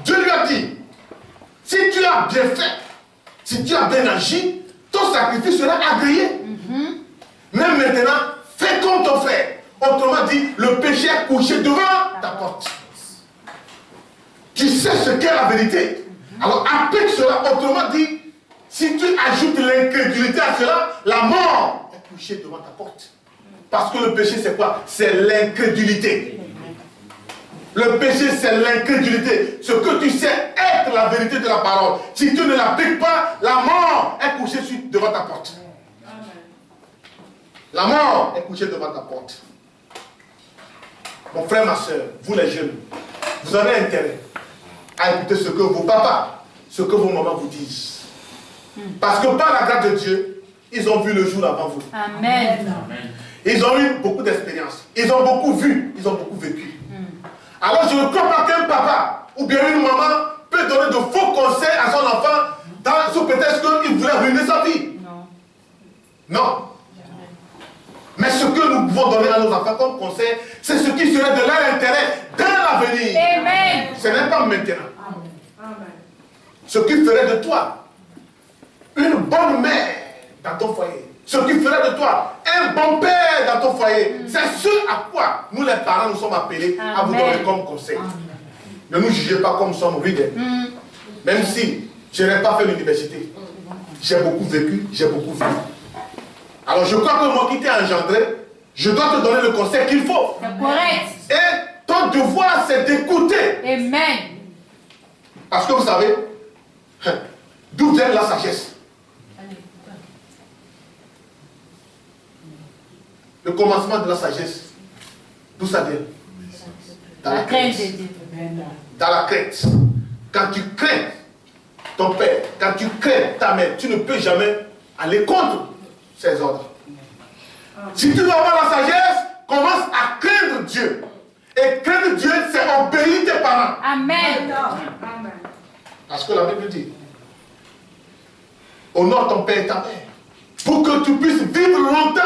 Dieu lui a dit, si tu as bien fait, si tu as bien agi, ton sacrifice sera agréé. Même maintenant, fais comme ton frère. Autrement dit, le péché est couché devant ta porte. Tu sais ce qu'est la vérité. Alors applique cela. Autrement dit, si tu ajoutes l'incrédulité à cela, la mort est couchée devant ta porte. Parce que le péché, c'est quoi? C'est l'incrédulité. Le péché, c'est l'incrédulité. Ce que tu sais être la vérité de la parole. Si tu ne l'appliques pas, la mort est couchée devant ta porte. La mort est couchée devant ta porte. Mon frère, ma soeur, vous les jeunes, vous avez intérêt à écouter ce que vos papas, ce que vos mamans vous disent. Parce que par la grâce de Dieu, ils ont vu le jour avant vous. Amen. Ils ont eu beaucoup d'expérience. Ils ont beaucoup vu, ils ont beaucoup vécu. Alors je ne crois pas qu'un papa ou bien une maman peut donner de faux conseils à son enfant sous prétexte qu'il voulait ruiner sa vie. Non. Mais ce que nous pouvons donner à nos enfants comme conseil, c'est ce qui serait de leur intérêt dans l'avenir. Amen. Ce n'est pas maintenant. Ce qui ferait de toi une bonne mère dans ton foyer. Ce qui ferait de toi un bon père dans ton foyer. C'est ce à quoi nous les parents nous sommes appelés à vous donner comme conseil. Ne nous jugez pas comme nous sommes rides. Même si je n'ai pas fait l'université. J'ai beaucoup vécu, j'ai beaucoup vu. Alors je crois que moi qui t'ai engendré, je dois te donner le conseil qu'il faut. C'est correct. Et ton devoir, c'est d'écouter. Amen. Parce que vous savez, d'où vient la sagesse? Le commencement de la sagesse, d'où ça vient? Dans la crainte. Dans la crainte. Quand tu crains ton père, quand tu crains ta mère, tu ne peux jamais aller contre ses ordres. Si tu veux avoir la sagesse, commence à craindre Dieu. Et craindre Dieu, c'est obéir tes parents. Amen. Parce que la Bible dit, honore ton père et ta mère, pour que tu puisses vivre longtemps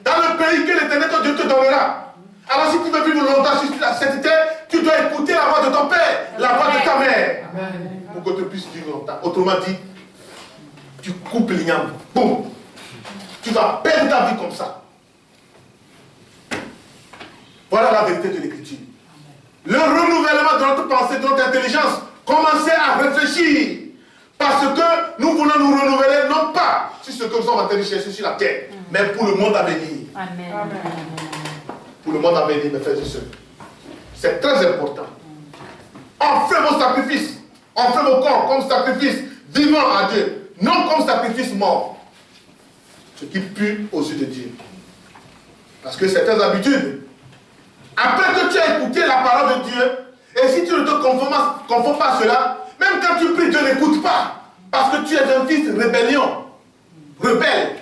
dans le pays que l'Éternel ton Dieu te donnera. Alors si tu veux vivre longtemps sur cette terre, tu dois écouter la voix de ton père, la voix de ta mère, pour que tu puisses vivre longtemps. Autrement dit, tu coupes l'igname, boum, tu vas perdre ta vie comme ça. Voilà la vérité de l'Écriture. Le renouvellement de notre pensée, de notre intelligence, commencez à réfléchir. Parce que nous voulons nous renouveler, non pas sur ce que nous sommes en train de chercher sur la terre, mais pour le monde à venir. Amen. Pour le monde à venir, mes frères et sœurs. C'est très important. Offrez vos sacrifices. Offrez vos corps comme sacrifice vivant à Dieu, non comme sacrifice mort. Ce qui pue aux yeux de Dieu. Parce que certaines habitudes, après que tu as écouté la parole de Dieu, et si tu ne te conformes pas à cela, même quand tu pries, Dieu n'écoute pas. Parce que tu es un fils rébellion. Rebelle.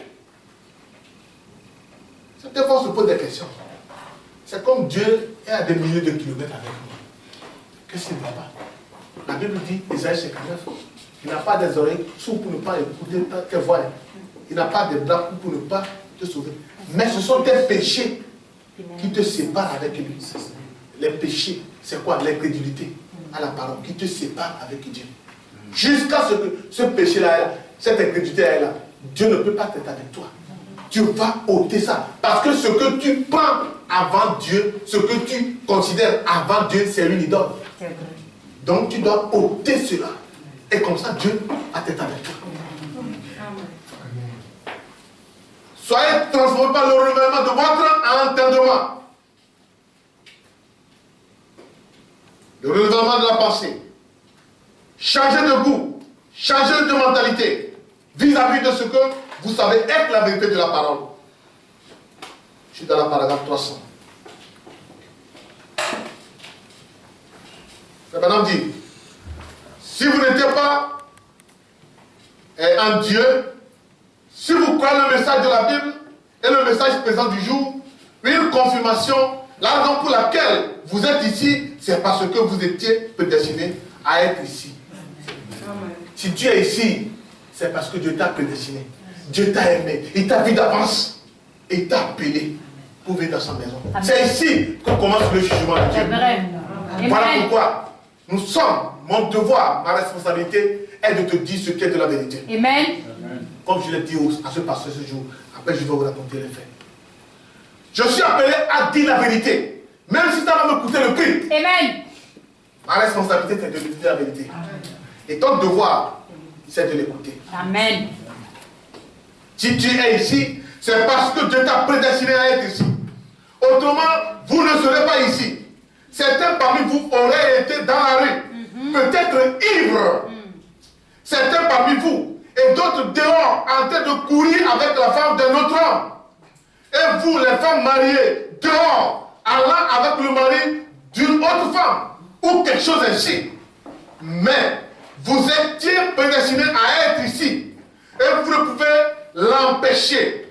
Cette fois, on se pose des questions. C'est comme Dieu est à des milliers de kilomètres avec nous. Qu'est-ce qu'il ne va pas? La Bible dit, Isaïe 59, il n'a pas des oreilles sourdes pour ne pas écouter tes voix. Il n'a pas des bras pour ne pas te sauver. Mais ce sont tes péchés qui te séparent avec lui. Les péchés, c'est quoi? L'incrédulité à la parole qui te sépare avec Dieu. Jusqu'à ce que ce péché-là, cette incrédulité là, Dieu ne peut pas être avec toi. Tu vas ôter ça. Parce que ce que tu prends avant Dieu, ce que tu considères avant Dieu, c'est une idole. Donc tu dois ôter cela. Et comme ça, Dieu va être avec toi. Soyez transformés par le renouvellement de votre entendement. Le renouvellement de la pensée. Changez de goût. Changez de mentalité. Vis-à-vis de ce que vous savez être la vérité de la parole. Je suis dans la paragraphe 300. La madame dit, si vous n'étiez pas en Dieu, si vous croyez le message de la Bible et le message présent du jour, une confirmation, la raison pour laquelle vous êtes ici, c'est parce que vous étiez prédestiné à être ici. Si tu es ici, c'est parce que Dieu t'a prédestiné. Dieu t'a aimé. Il t'a vu d'avance. Et il t'a appelé pour venir dans sa maison. C'est ici qu'on commence le jugement de Dieu. C'est vrai. Voilà Amen. pourquoi nous sommes, mon devoir, ma responsabilité est de te dire ce qu'est de la vérité. Amen. Comme je l'ai dit à ce pasteur ce jour, après je vais vous raconter les faits. Je suis appelé à dire la vérité. Même si ça va me coûter le prix. Amen. Ma responsabilité c'est de dire la vérité. Et ton devoir, c'est de l'écouter. Amen. Si tu es ici, c'est parce que Dieu t'a prédestiné à être ici. Autrement, vous ne serez pas ici. Certains parmi vous auraient été dans la rue, peut-être ivres. Certains parmi vous, et d'autres dehors, en train de courir avec la femme d'un autre homme. Et vous, les femmes mariées, dehors, allant avec le mari d'une autre femme, ou quelque chose ainsi. Mais vous étiez prédestinés à être ici. Et vous ne pouvez l'empêcher.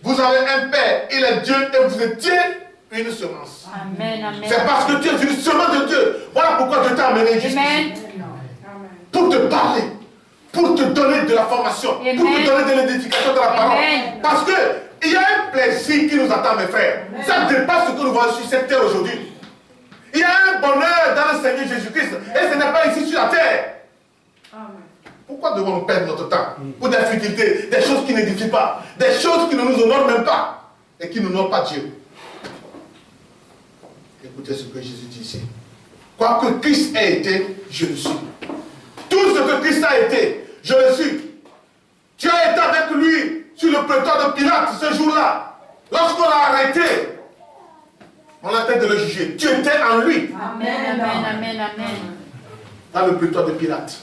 Vous avez un père, il est Dieu, et vous étiez une semence. Amen. Amen. C'est parce que tu es une semence de Dieu. Voilà pourquoi Dieu t'a amené jusqu'ici. Amen. Pour te parler, pour te donner de la formation, Amen. pour te donner de l'édification de la parole. Amen. Parce que il y a un plaisir qui nous attend, mes frères. Ça dépasse ce que nous voyons sur cette terre aujourd'hui. Il y a un bonheur dans le Seigneur Jésus-Christ. Et ce n'est pas ici sur la terre. Pourquoi devons-nous perdre notre temps pour des futilités, des choses qui n'édifient pas, des choses qui ne nous honorent même pas et qui n'honorent pas Dieu? Écoutez ce que Jésus dit ici. Quoi que Christ ait été, je le suis. Tout ce que Christ a été, je le suis. Tu as été avec lui sur le prétoire de Pilate ce jour-là. Lorsqu'on l'a arrêté, on a tenté de le juger. Tu étais en lui. Amen. Amen. Amen. Amen. Dans le prétoire de Pilate.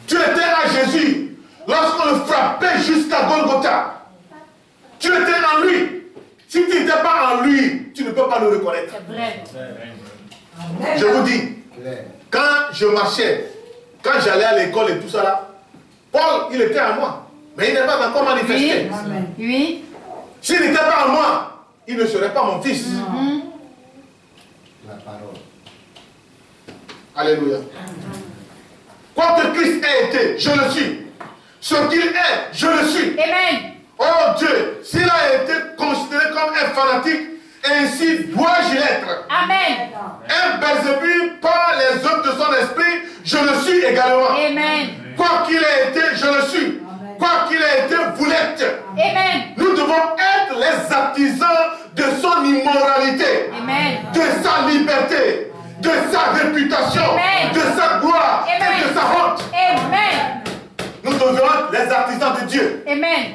Tu étais à Jésus lorsqu'on le frappait jusqu'à Golgotha. Tu étais en lui. Si tu n'étais pas en lui, tu ne peux pas le reconnaître. C'est vrai. Je vous dis, quand je marchais, quand j'allais à l'école et tout ça là, Paul, il était en moi. Mais il n'est pas encore manifesté. Oui. Oui. S'il n'était pas en moi, il ne serait pas mon fils. La parole. Alléluia. Quoi que Christ ait été, je le suis. Ce qu'il est, je le suis. Amen. Oh Dieu, s'il a été considéré comme un fanatique, ainsi dois-je l'être. Amen. Un Belzébul par les œuvres de son esprit, je le suis également. Amen. Quoi qu'il ait été, je le suis. Quoi qu'il ait été, vous l'êtes. Amen. Nous devons être les artisans de son immoralité, Amen. de sa liberté, de sa réputation, Amen. de sa gloire et Amen. de sa honte. Amen. Nous devons être les artisans de Dieu, Amen.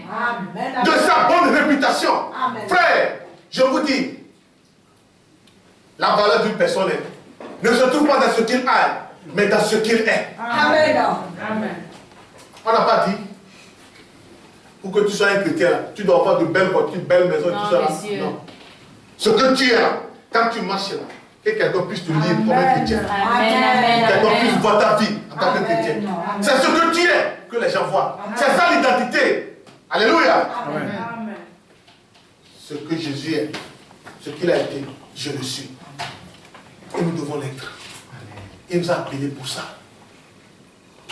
de sa bonne réputation. Amen. Frère, je vous dis, la valeur d'une personne ne se trouve pas dans ce qu'il a, mais dans ce qu'il est. Amen. Amen. On n'a pas dit, pour que tu sois un chrétien, tu dois avoir de belles voitures, de belles maisons et Non, tout ça. Là. monsieur. Non. Ce que tu es là, quand tu marches là, que quelqu'un puisse te lire comme un chrétien. Amen. Amen. Quelqu'un puisse Amen. voir ta vie en tant que chrétien. C'est ce que tu es que les gens voient. C'est ça l'identité. Alléluia. Amen. Ce que Jésus est, ce qu'il a été, je le suis. Et nous devons l'être. Il nous a appelés pour ça.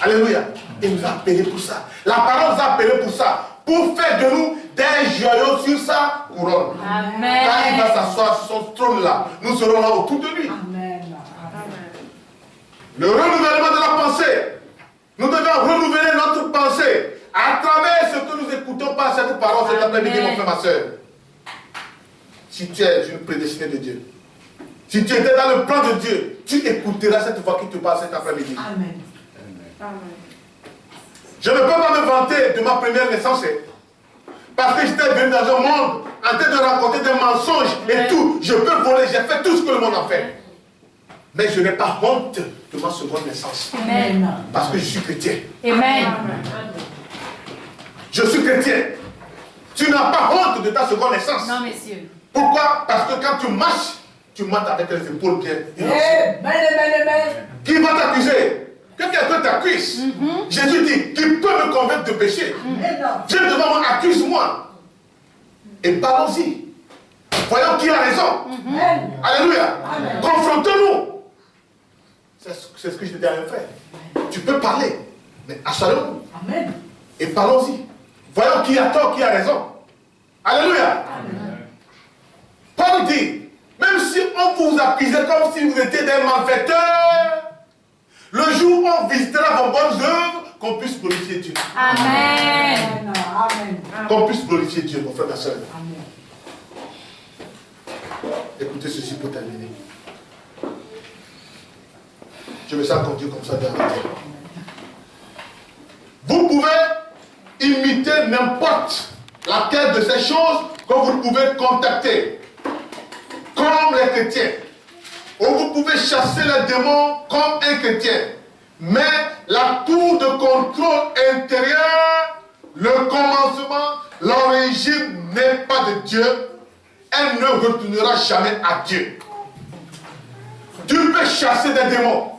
Alléluia. Il nous a appelés pour ça. La parole nous a appelés pour ça. Pour faire de nous des joyaux sur sa couronne. Amen. Quand il va s'asseoir sur son trône là, nous serons là autour de lui. Amen. Le renouvellement de la pensée. Nous devons renouveler notre pensée à travers ce que nous écoutons par cette parole cet après-midi, mon frère, ma soeur. Si tu es une prédestinée de Dieu, si tu étais dans le plan de Dieu, tu écouteras cette voix qui te parle cet après-midi. Amen. Je ne peux pas me vanter de ma première naissance, parce que j'étais venu dans un monde en train de raconter des mensonges et tout. Je peux voler, j'ai fait tout ce que le monde a fait. Mais je n'ai pas honte de ma seconde naissance, Amen. parce que je suis chrétien. Amen. Je suis chrétien. Tu n'as pas honte de ta seconde naissance. Non, messieurs. Pourquoi? Parce que quand tu marches avec les épaules bien. Amen. Amen. Qui va t'accuser? Que quelqu'un t'accuse. Jésus dit, qui peut me convaincre de péché? Viens devant moi, accuse-moi. Et parlons-y. Voyons qui a raison. Alléluia. Confrontons-nous. C'est ce que je te dis à mon frère. Tu peux parler, mais assoyons-nous. Amen. Et parlons-y. Voyons qui a tort, qui a raison. Alléluia. Paul dit, même si on vous accusait comme si vous étiez des malfaiteurs, le jour où on visitera vos bonnes œuvres, qu'on puisse glorifier Dieu. Amen. Qu'on puisse glorifier Dieu, mon frère, ma soeur. Amen. Écoutez ceci pour terminer. Je me sens conduit comme ça d'arrêter. Vous pouvez imiter n'importe laquelle de ces choses que vous pouvez contacter, comme les chrétiens. Ou vous pouvez chasser les démons comme un chrétien. Mais la tour de contrôle intérieur, le commencement, l'origine n'est pas de Dieu. Elle ne retournera jamais à Dieu. Tu peux chasser des démons.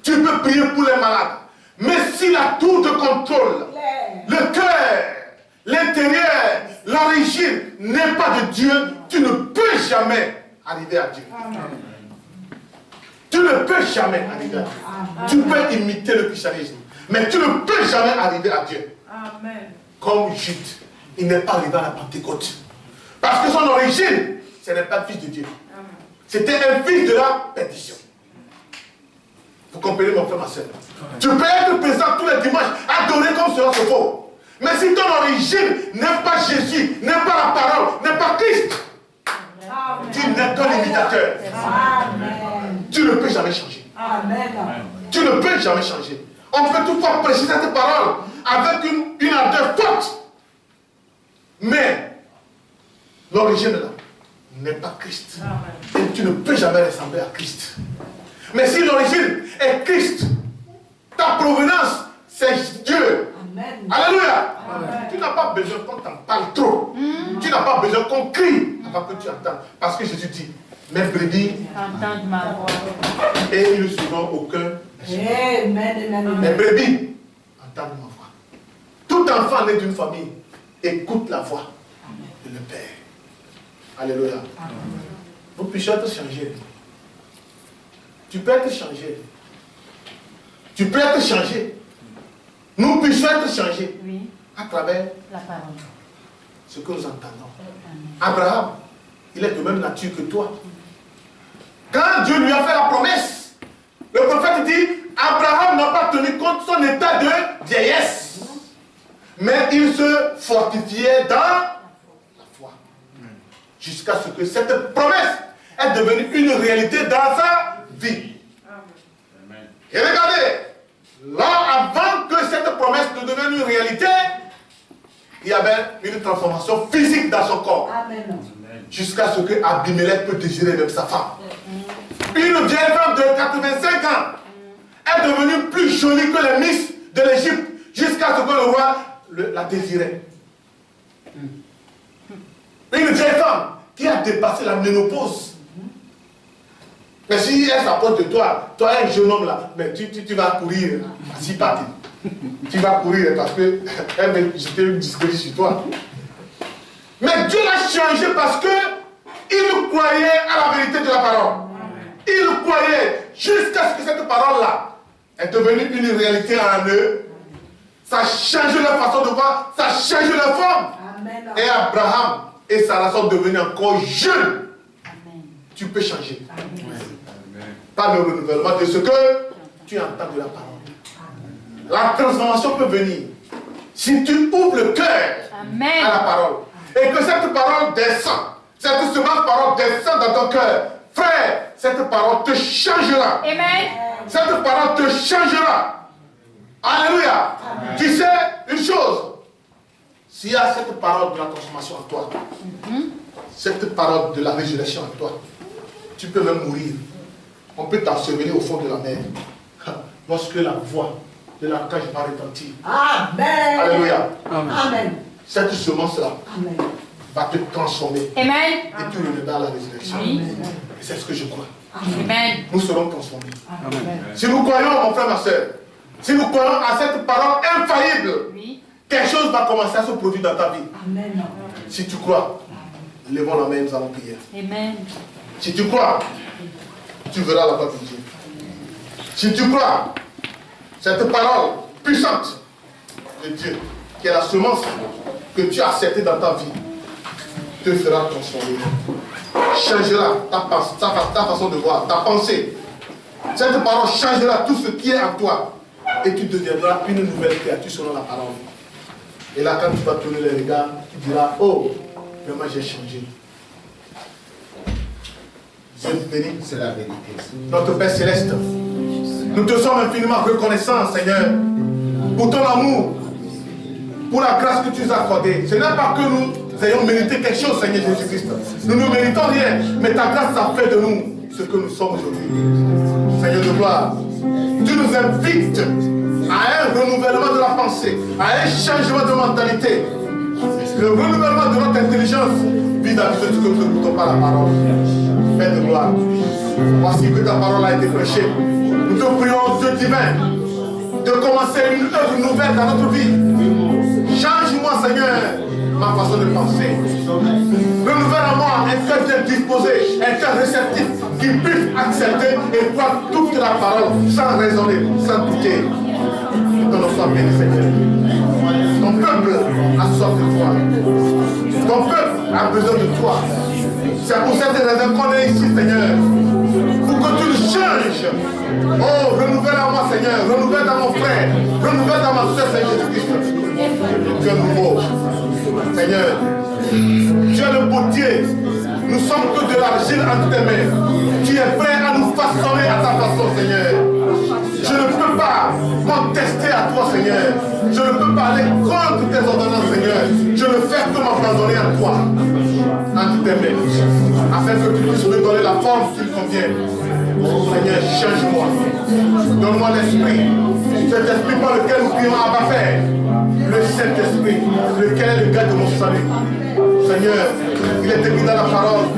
Tu peux prier pour les malades. Mais si la tour de contrôle, le cœur, l'intérieur, l'origine n'est pas de Dieu, tu ne peux jamais arriver à Dieu. Tu ne peux jamais arriver à Dieu. Tu peux imiter le christianisme, mais tu ne peux jamais arriver à Dieu. Amen. Comme Jude, il n'est pas arrivé à la Pentecôte. Parce que son origine, ce n'est pas le fils de Dieu. C'était un fils de la perdition. Vous comprenez, mon frère, ma soeur? Tu peux être présent tous les dimanches, adorer comme cela se faut. Mais si ton origine n'est pas Jésus, n'est pas la parole, n'est pas Christ, tu n'es qu'un imitateur. Tu ne peux jamais changer. Tu ne peux jamais changer. On peut toutefois prêcher cette parole avec une ardeur forte. Mais l'origine là n'est pas Christ. Et tu ne peux jamais ressembler à Christ. Mais si l'origine est Christ, ta provenance, c'est Dieu. Amen. Alléluia. Amen. Tu n'as pas besoin qu'on t'en parle trop. Tu n'as pas besoin qu'on crie avant que tu entendes. Parce que Jésus dit, mes brebis entendent ma voix. Et ils ne suivront aucun. Mes brebis entendent ma voix. Tout enfant né d'une famille écoute la voix de le Père. Alléluia. Vous puissiez être changé. Tu peux être changé. Tu peux être changé. Nous puissions être changés à travers la parole. Ce que nous entendons. Abraham, il est de même nature que toi. Quand Dieu lui a fait la promesse, le prophète dit, Abraham n'a pas tenu compte de son état de vieillesse. Mais il se fortifiait dans la foi. Jusqu'à ce que cette promesse est devenue une réalité dans sa vie. Et regardez, là, avant que cette promesse ne devienne une réalité, il y avait une transformation physique dans son corps. Jusqu'à ce que Abimelech peut désirer même sa femme. Une vieille femme de 85 ans est devenue plus jolie que les Miss de l'Égypte, jusqu'à ce que le roi la désirait. Une vieille femme qui a dépassé la ménopause. Mais si elle s'approche de toi, toi un jeune homme là, mais tu vas courir à 6 parties. Tu vas courir parce que elle va jeter une discrédit sur toi. Mais Dieu l'a changé parce que il croyait à la vérité de la parole. Il croyait jusqu'à ce que cette parole-là est devenue une réalité en eux. Ça a changé leur façon de voir, ça a changé leur forme. Et Abraham et Sarah sont devenus encore jeunes. Tu peux changer. Par le renouvellement de ce que tu entends de la parole. La transformation peut venir si tu ouvres le cœur à la parole. Et que cette parole descend. Cette semence parole descend dans ton cœur. Frère, cette parole te changera. Amen. Cette parole te changera. Alléluia. Amen. Tu sais une chose. S'il y a cette parole de la transformation en toi, cette parole de la résurrection en toi, tu peux même mourir. On peut t'ensevelir au fond de la mer. Lorsque la voix de l'archange va retentir. Amen. Alléluia. Amen. Cette semence-là va te transformer. Amen. Et tu reviendras à la résurrection. Oui. Et c'est ce que je crois. Amen. Nous serons transformés. Amen. Si nous croyons, mon frère, ma soeur, si nous croyons à cette parole infaillible, quelque chose va commencer à se produire dans ta vie. Amen. Si tu crois, levons la main, nous allons prier. Amen. Si tu crois, tu verras la gloire de Dieu. Si tu crois, cette parole puissante de Dieu qui est la semence que tu as acceptée dans ta vie, te fera transformer. Changera ta façon de voir, ta pensée. Cette parole changera tout ce qui est en toi. Et tu deviendras une nouvelle créature selon la parole. Et là, quand tu vas tourner les regards, tu diras, oh, vraiment j'ai changé. Dieu te bénit. C'est la vérité. Notre Père Céleste, nous te sommes infiniment reconnaissants, Seigneur, pour ton amour, pour la grâce que tu nous as accordée. Ce n'est pas que nous ayons mérité quelque chose, Seigneur Jésus-Christ. Nous ne méritons rien, mais ta grâce a fait de nous ce que nous sommes aujourd'hui. Seigneur de gloire, tu nous invites à un renouvellement de la pensée, à un changement de mentalité. Le renouvellement de notre intelligence vis-à-vis de ce que nous écoutons par la parole. Père de gloire, voici que ta parole a été prêchée. Nous te prions, Dieu divin, de commencer une œuvre nouvelle dans notre vie. Change-moi, Seigneur, ma façon de penser. Renouvelle en moi un cœur bien disposé, un cœur réceptif qui puisse accepter et croire toute la parole sans raisonner, sans douter. Que nous soyons bénis, Seigneur. Ton peuple a soif de toi. Ton peuple a besoin de toi. C'est pour cette raison qu'on est ici, Seigneur. Pour que tu le changes. Oh, renouvelle en moi, Seigneur. Renouvelle dans mon frère. Renouvelle dans ma soeur, Seigneur Jésus-Christ. Tu es nouveau. Seigneur, tu es le potier. Nous sommes que de l'argile entre tes mains. Tu es prêt à nous façonner à ta façon, Seigneur. Je ne peux pas contester à toi, Seigneur. Je ne peux pas aller contre tes ordonnances, Seigneur. Je ne fais que m'abandonner à toi, entre tes mains, afin que tu puisses me donner la forme qu'il convient. Oh, Seigneur, change-moi. Donne-moi l'esprit. Cet esprit par lequel nous prions à ma Père. Le Saint-Esprit, lequel est le gars de mon salut. Seigneur, il est écrit dans la parole.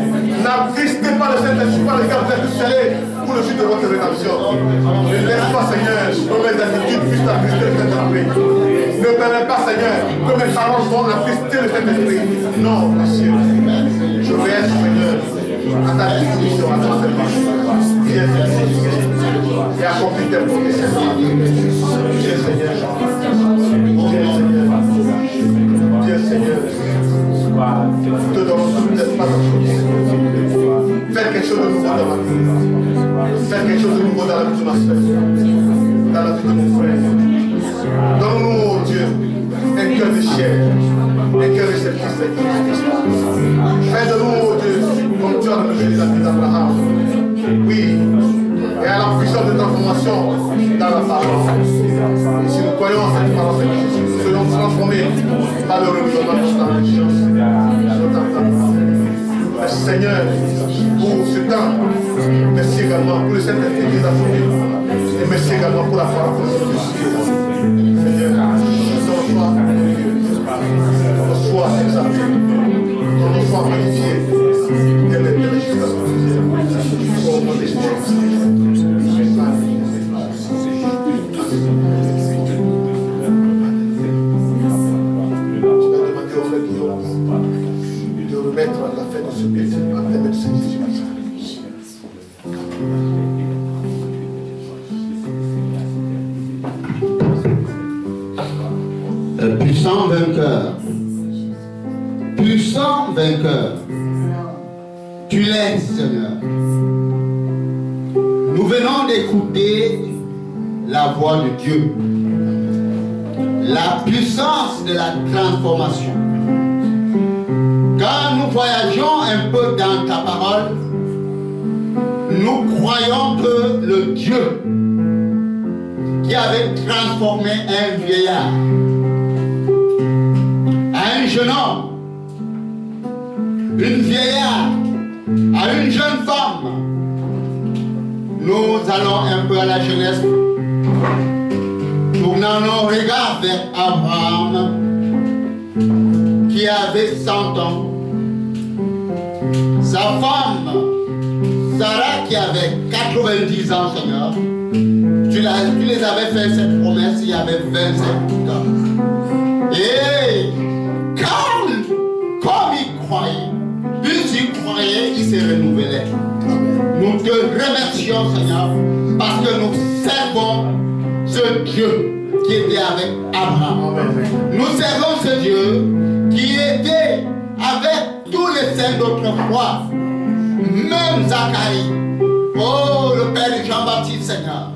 N'attristez pas le Saint-Esprit par lequel vous êtes scellés pour le suite de votre rédemption. Ne laisse pas, Seigneur, que mes attitudes puissent attrister le Saint-Esprit. Ne permets pas, Seigneur, que mes paroles vont attrister le Saint-Esprit. Non, monsieur. Je reste, Seigneur, à ta disposition, à ton service. Viens, Seigneur, et accomplis tes promesses. Viens, Seigneur. Viens, Seigneur. Viens, Seigneur. Nous te donnons tout l'espace. Fais quelque chose de nouveau dans ma vie. Fais quelque chose de nouveau dans la vie de ma soeur. Dans la vie de mon frère. Donne-nous, oh Dieu, un cœur de chair. Un cœur réceptif, Seigneur. Fais de nous, oh Dieu, comme tu as donné la vie d'Abraham. Oui. Et à la puissance de transformation dans la parole. Et si nous croyons en cette parole, nous serons transformés par le renouvellement de notre intelligence. Merci Seigneur pour ce temps. Merci également pour le Saint-Esprit qui nous a formés. Et merci également pour la parole que nous avons. Seigneur, ton choix exalté, ton choix magnifié. Quelle est la législation? Au nom de Jésus. Mettre la fin de ce baiser, la fin de ce Jésus. Puissant vainqueur, puissant vainqueur, tu l'es, Seigneur. Nous venons d'écouter la voix de Dieu, la puissance de la transformation. Quand nous voyageons un peu dans ta parole, nous croyons que le Dieu qui avait transformé un vieillard à un jeune homme, une vieillard à une jeune femme, nous allons un peu à la jeunesse, tournant nos regards vers Abraham, qui avait 100 ans, sa femme, Sarah, qui avait 90 ans, Seigneur. Tu les avais fait cette promesse, il y avait 27 ans. Et comme il croyait, puisqu'il croyait, il se renouvelait. Nous te remercions, Seigneur, parce que nous servons ce Dieu qui était avec Abraham. Nous servons ce Dieu qui était avec tous les saints d'autrefois, même Zacharie, oh le Père de Jean-Baptiste, Seigneur.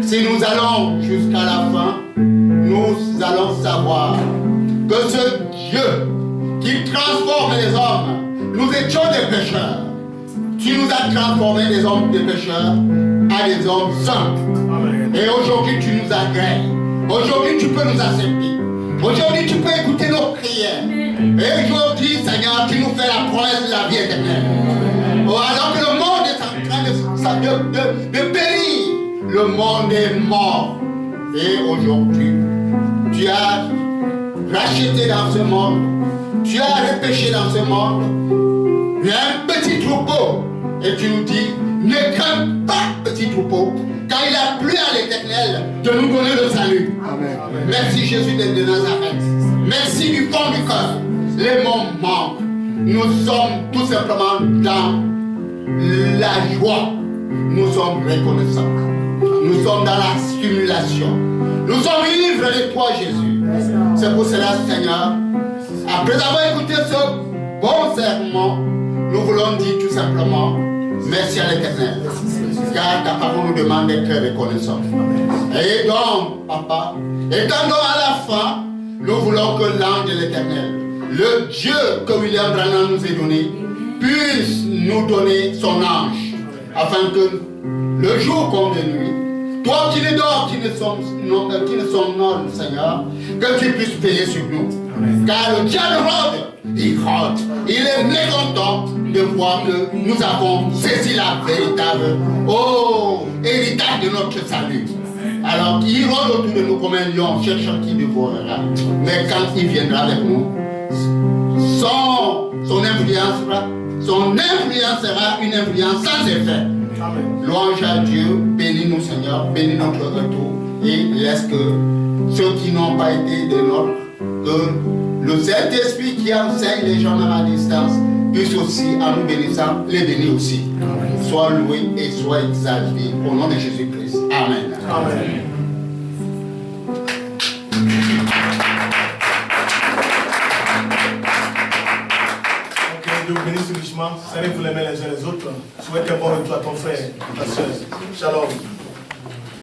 Si nous allons jusqu'à la fin, nous allons savoir que ce Dieu qui transforme les hommes, nous étions des pécheurs. Tu nous as transformés des hommes des pécheurs à des hommes saints. Et aujourd'hui tu nous agrées. Aujourd'hui tu peux nous accepter. Aujourd'hui tu peux écouter nos prières. Et aujourd'hui, Seigneur, tu nous fais la promesse de la vie éternelle. Oh, alors que le monde est en train de périr. Le monde est mort. Et aujourd'hui, tu as racheté dans ce monde. Tu as repêché dans ce monde. Il y a un petit troupeau. Et tu nous dis, ne crains pas, petit troupeau, car il a plu à l'Éternel de nous donner le salut. Amen. Merci Jésus de Nazareth. Merci du fond du cœur. Les moments, nous sommes tout simplement dans la joie. Nous sommes reconnaissants. Nous sommes dans la stimulation. Nous sommes ivres de toi, Jésus. C'est pour cela, Seigneur, après avoir écouté ce bon serment, nous voulons dire tout simplement merci à l'Éternel. Car ta parole nous demande d'être reconnaissants. Et donc, Papa, étant donc à la fin, nous voulons que l'ange de l'Éternel, le Dieu que William Branham nous a donné, puisse nous donner son ange, afin que le jour comme de nuit, toi qui ne dors, qui ne somnole, Seigneur, que tu puisses veiller sur nous. Car le diable rôde, il rôde. Il est mécontent de voir que nous avons saisi la véritable héritage de notre salut. Alors il rôde autour de nous comme un lion, cherchant qui dévorera. Mais quand il viendra avec nous, son influence sera une influence sans effet. Amen. Louange à Dieu, bénis-nous Seigneur, bénis notre retour et laisse que ceux qui n'ont pas été des nôtres, que le Saint-Esprit qui enseigne les gens à distance puisse aussi, en nous bénissant, les bénir aussi. Amen. Sois loué et sois exalté au nom de Jésus-Christ. Amen. Amen. Dieu vous bénisse richement. Serrez-vous les mains les uns les autres. Souhaitez un bon retour à ton frère, ta soeur. Shalom.